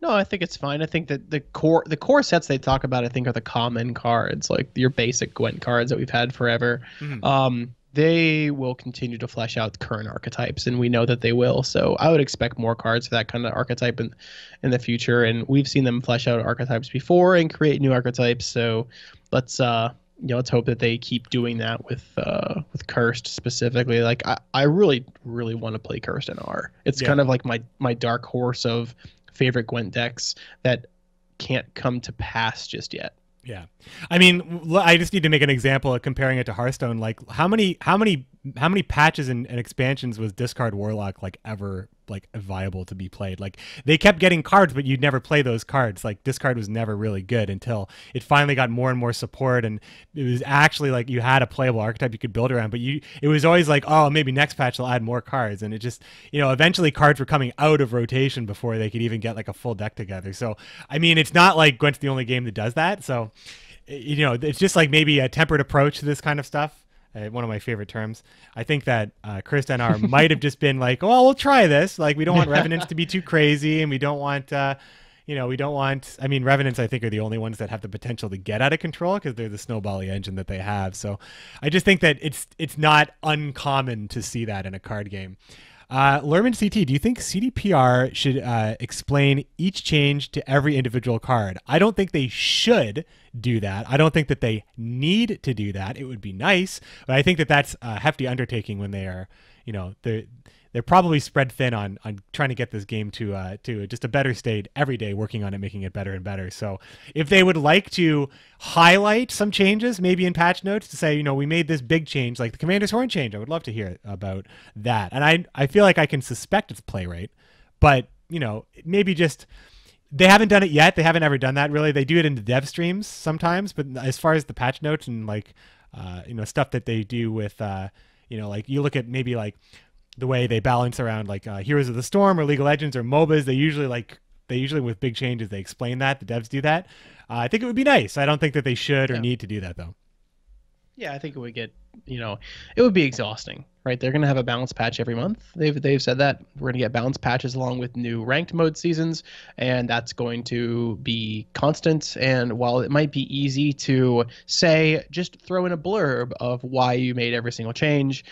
C: No, I think it's fine. I think that the core sets they talk about, I think, are the common cards, like your basic Gwent cards that we've had forever. Mm-hmm. They will continue to flesh out current archetypes, and we know that they will. So I would expect more cards for that kind of archetype in the future. And we've seen them flesh out archetypes before and create new archetypes. So let's hope that they keep doing that with Cursed specifically. Like I really, really want to play Cursed NR. It's kind of like my dark horse of favorite Gwent decks that can't come to pass just yet.
B: Yeah. I mean, I just need to make an example of comparing it to Hearthstone. Like how many patches and expansions was Discard Warlock ever viable to be played? Like they kept getting cards, but you'd never play those cards. Like Discard was never really good until it finally got more and more support, and it was actually like you had a playable archetype you could build around, but it was always like, oh, maybe next patch they'll add more cards, and it just, eventually cards were coming out of rotation before they could even get a full deck together. So I mean, it's not like Gwent's the only game that does that. So it's just like maybe a tempered approach to this kind of stuff. One of my favorite terms. I think that Cursed NR might have just been like, well, we'll try this. Like, we don't want Revenants to be too crazy, and we don't want, I mean, Revenants, I think, are the only ones that have the potential to get out of control because they're the snowbally engine that they have. So I just think that it's not uncommon to see that in a card game. Lerman CT, do you think CDPR should explain each change to every individual card? I don't think they should do that. I don't think that they need to do that. It would be nice, but I think that that's a hefty undertaking when they are, they're probably spread thin on trying to get this game to just a better state every day, working on it, making it better and better. So if they would like to highlight some changes, maybe in patch notes to say, we made this big change, like the Commander's Horn change, I would love to hear about that. And I feel like I can suspect it's play rate, but maybe just, they haven't done it yet. They haven't ever done that really. They do it in the dev streams sometimes, but as far as the patch notes and stuff that they do with, you look at maybe the way they balance around Heroes of the Storm or League of Legends or MOBAs, they usually with big changes, they explain that. The devs do that. I think it would be nice. I don't think that they should or need to do that though.
C: Yeah, I think it would get, it would be exhausting, right? They're going to have a balance patch every month. They've said that we're going to get balance patches along with new ranked mode seasons, and that's going to be constant. And while it might be easy to say, just throw in a blurb of why you made every single change,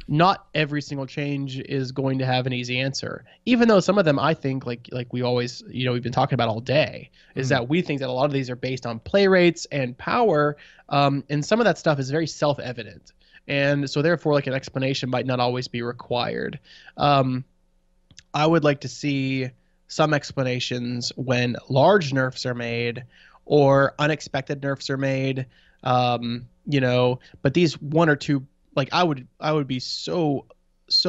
C: not every single change is going to have an easy answer. Even though some of them, I think, like we always, we've been talking about all day, is that we think that a lot of these are based on play rates and power, and some of that stuff is very self-evident. And so therefore, an explanation might not always be required. I would like to see some explanations when large nerfs are made or unexpected nerfs are made, but these one or two, I would be so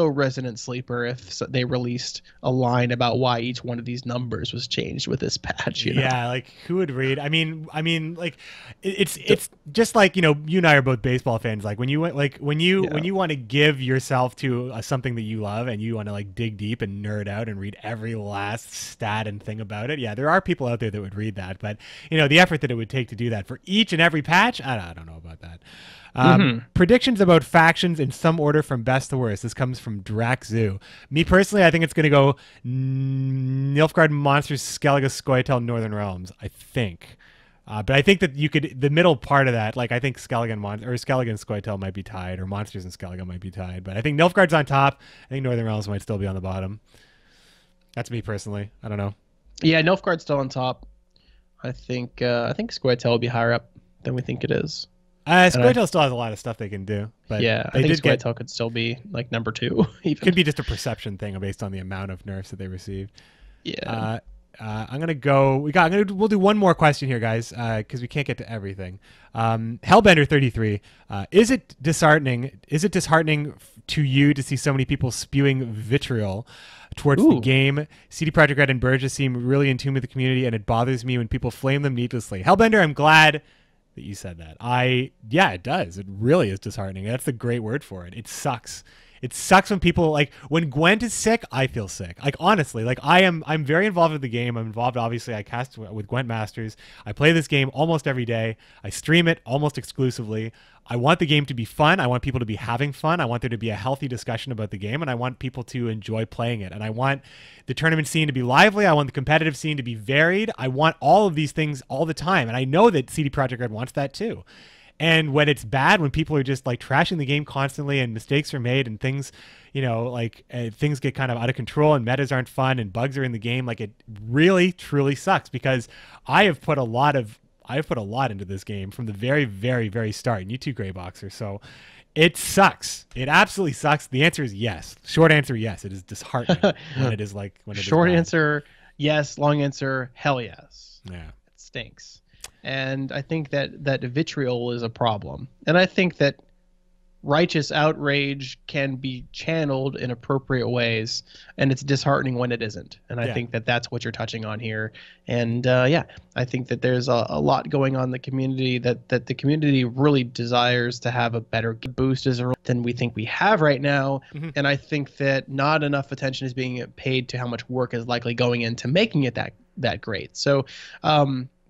C: Resident Sleeper if they released a line about why each one of these numbers was changed with this patch.
B: Yeah, who would read? I mean, it's just you and I are both baseball fans. When you when you want to give yourself to something that you love and you want to dig deep and nerd out and read every last stat and thing about it. Yeah, there are people out there that would read that, but the effort that it would take to do that for each and every patch, I don't know about that. Predictions about factions in some order from best to worst. This comes from Draxzu. Me personally, I think it's going to go Nilfgaard, Monsters, Skellige, Scoia'Tael, Northern Realms, I think. But I think that you could, the middle part of that, I think Skellige and Scoia'Tael might be tied, or Monsters and Skellige might be tied. But I think Nilfgaard's on top. I think Northern Realms might still be on the bottom. That's me personally. I don't know.
C: Yeah, Nilfgaard's still on top. I think Scoia'Tael will be higher up than we think it is.
B: Scoia'Tael still has a lot of stuff they can do, but
C: yeah, I think Scoia'Tael could still be number 2. Even.
B: Could be just a perception thing based on the amount of nerfs that they received.
C: Yeah.
B: I'm gonna go. We'll do one more question here, guys, because we can't get to everything. Hellbender33, is it disheartening? Is it disheartening to you to see so many people spewing vitriol towards the game? CD Projekt Red and Burgess seem really in tune with the community, and it bothers me when people flame them needlessly. Hellbender, I'm glad that you said that. Yeah, it does. It really is disheartening. That's the great word for it. It sucks. It sucks when people, like, when Gwent is sick, I feel sick. Like, honestly, like, I'm very involved with the game. I'm involved, obviously. I cast with Gwent Masters. I play this game almost every day. I stream it almost exclusively. I want the game to be fun. I want people to be having fun. I want there to be a healthy discussion about the game, and I want people to enjoy playing it. And I want the tournament scene to be lively. I want the competitive scene to be varied. I want all of these things all the time. And I know that CD Projekt Red wants that too. And when it's bad, when people are just like trashing the game constantly and mistakes are made and things, you know, like things get kind of out of control and metas aren't fun and bugs are in the game, like, it really, truly sucks, because I have put a lot into this game from the very, very, very start. And you too, Greyboxer. So it sucks. It absolutely sucks. The answer is yes. Short answer, yes. It is disheartening when it is like, when it
C: Short
B: is bad.
C: answer, yes. Long answer, hell yes.
B: Yeah.
C: It stinks. And I think that vitriol is a problem. And I think that righteous outrage can be channeled in appropriate ways, and it's disheartening when it isn't. And I think that that's what you're touching on here. And I think that there's a lot going on in the community that the community really desires to have a better boost than we think we have right now. Mm-hmm. And I think that not enough attention is being paid to how much work is likely going into making it that great. So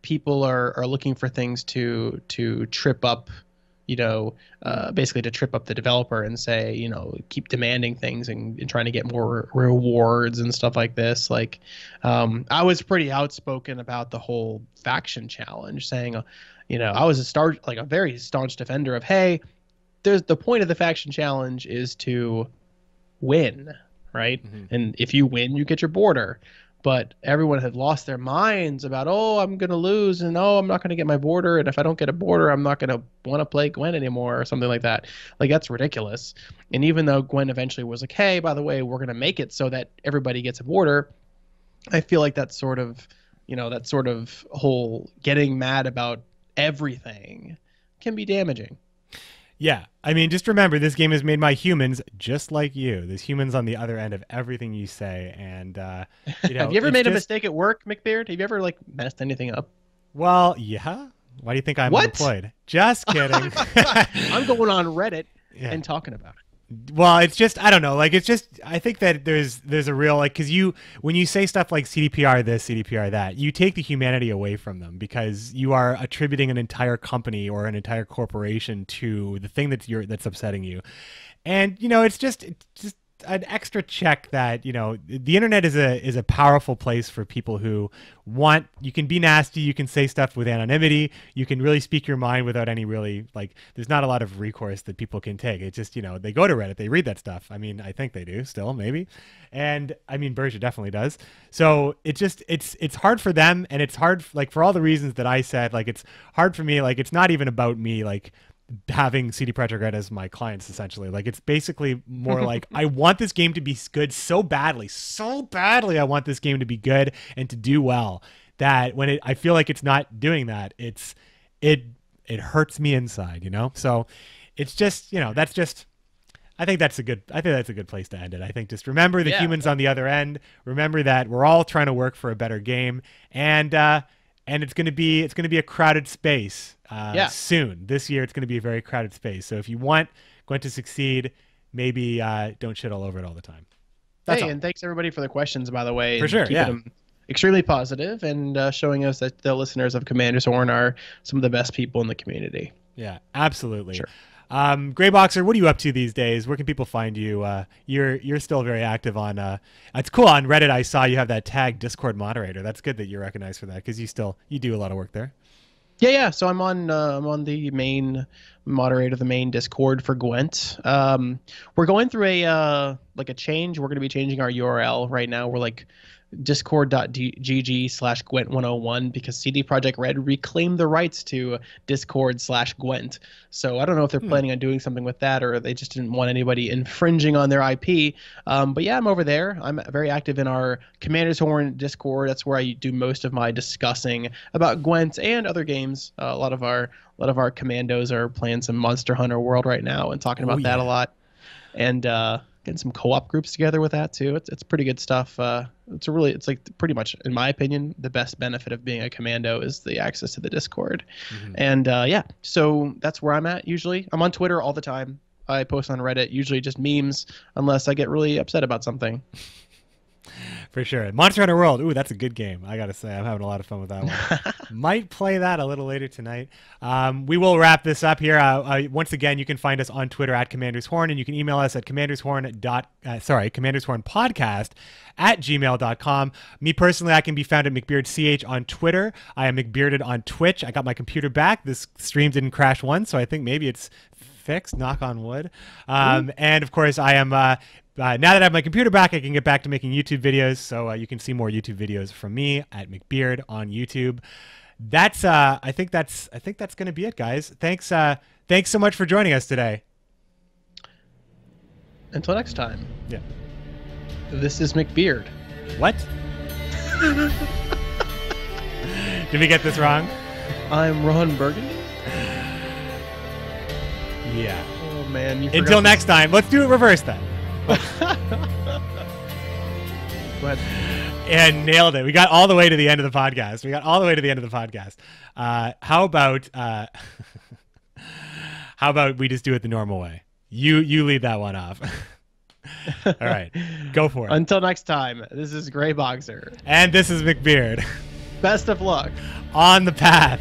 C: people are looking for things to trip up, basically to trip up the developer and say, keep demanding things and trying to get more rewards and stuff like this. Like, I was pretty outspoken about the whole faction challenge, saying, I was a very staunch defender of, hey, the point of the faction challenge is to win, right? Mm-hmm. And if you win, you get your border. But everyone had lost their minds about, I'm going to lose, and I'm not going to get my border, and if I don't get a border, I'm not going to want to play Gwent anymore, or something like that. Like, that's ridiculous. And even though Gwent eventually was like, hey, by the way, we're going to make it so that everybody gets a border, I feel like that sort of whole getting mad about everything can be damaging.
B: Yeah, I mean, just remember, this game is made by humans just like you. There's humans on the other end of everything you say, and
C: have you ever made a mistake at work, McBeard? Have you ever messed anything up?
B: Well, yeah. Why do you think I'm unemployed? Just kidding.
C: I'm going on Reddit and talking about it.
B: Well, it's just, I don't know. Like, it's just, I think that there's a real, like, because when you say stuff like CDPR this, CDPR that, you take the humanity away from them, because you are attributing an entire company or an entire corporation to the thing that's upsetting you. And, it's just an extra check that, the internet is a powerful place for people who you can be nasty, you can say stuff with anonymity, you can really speak your mind without any really, like, there's not a lot of recourse that people can take. It's just, they go to Reddit, they read that stuff. I mean, I think they do still, maybe. And I mean, Berger definitely does. So it's hard for them, and it's hard, like, for all the reasons that I said, like, it's hard for me, like, it's not even about me, like, having CD Projekt Red as my clients, essentially. Like, it's basically more like, I want this game to be good so badly I want this game to be good and to do well, that when I feel like it's not doing that, it hurts me inside, so it's just, that's just, I think that's a good place to end it. I think just remember the humans on the other end, remember that we're all trying to work for a better game, and it's going to be a crowded space soon. This year, it's going to be a very crowded space. So if you want Gwent to succeed, maybe don't shit all over it all the time. That's all.
C: And thanks everybody for the questions, by the way.
B: For sure,
C: keeping them extremely positive and showing us that the listeners of Commander Zorn are some of the best people in the community.
B: Yeah, absolutely.
C: Sure.
B: Greyboxer, what are you up to these days? Where can people find you? You're still very active on. It's cool on Reddit. I saw you have that tag Discord moderator. That's good that you're recognized for that, because you do a lot of work there.
C: Yeah. So I'm on the main moderator of the main Discord for Gwent. We're going through a change. We're going to be changing our URL right now. We're discord.gg/Gwent101 because CD Projekt Red reclaimed the rights to Discord/Gwent. So I don't know if they're planning on doing something with that or they just didn't want anybody infringing on their IP. But yeah, I'm over there. I'm very active in our Commander's Horn Discord. That's where I do most of my discussing about Gwent and other games. A lot of our commandos are playing some Monster Hunter World right now and talking about that a lot. And getting some co-op groups together with that too. It's pretty good stuff. It's like pretty much, in my opinion, the best benefit of being a commando is the access to the Discord. And yeah, so that's where I'm at usually. I'm on Twitter all the time. I post on Reddit, usually just memes, unless I get really upset about something.
B: For sure. Monster Hunter World. Ooh, that's a good game. I got to say, I'm having a lot of fun with that one. Might play that a little later tonight. We will wrap this up here. Once again, you can find us on Twitter at Commander's Horn, and you can email us at commandershorn@gmail.com. Me personally, I can be found at McBeardCH on Twitter. I am McBearded on Twitch. I got my computer back. This stream didn't crash once, so I think maybe it's fixed, knock on wood. And of course, I am now that I have my computer back, I can get back to making YouTube videos. So you can see more YouTube videos from me at McBeard on YouTube. That's I think that's going to be it, guys. Thanks so much for joining us today.
C: Until next time.
B: Yeah.
C: This is McBeard.
B: What? Did we get this wrong?
C: I'm Ron Burgundy.
B: Yeah.
C: Oh man.
B: Until next time, let's do it reverse then.
C: Go ahead.
B: And nailed it. We got all the way to the end of the podcast. How about we just do it the normal way? You lead that one off. All right, go for it.
C: Until next time, this is Greyboxer.
B: And this is McBeard.
C: Best of luck.
B: On the path.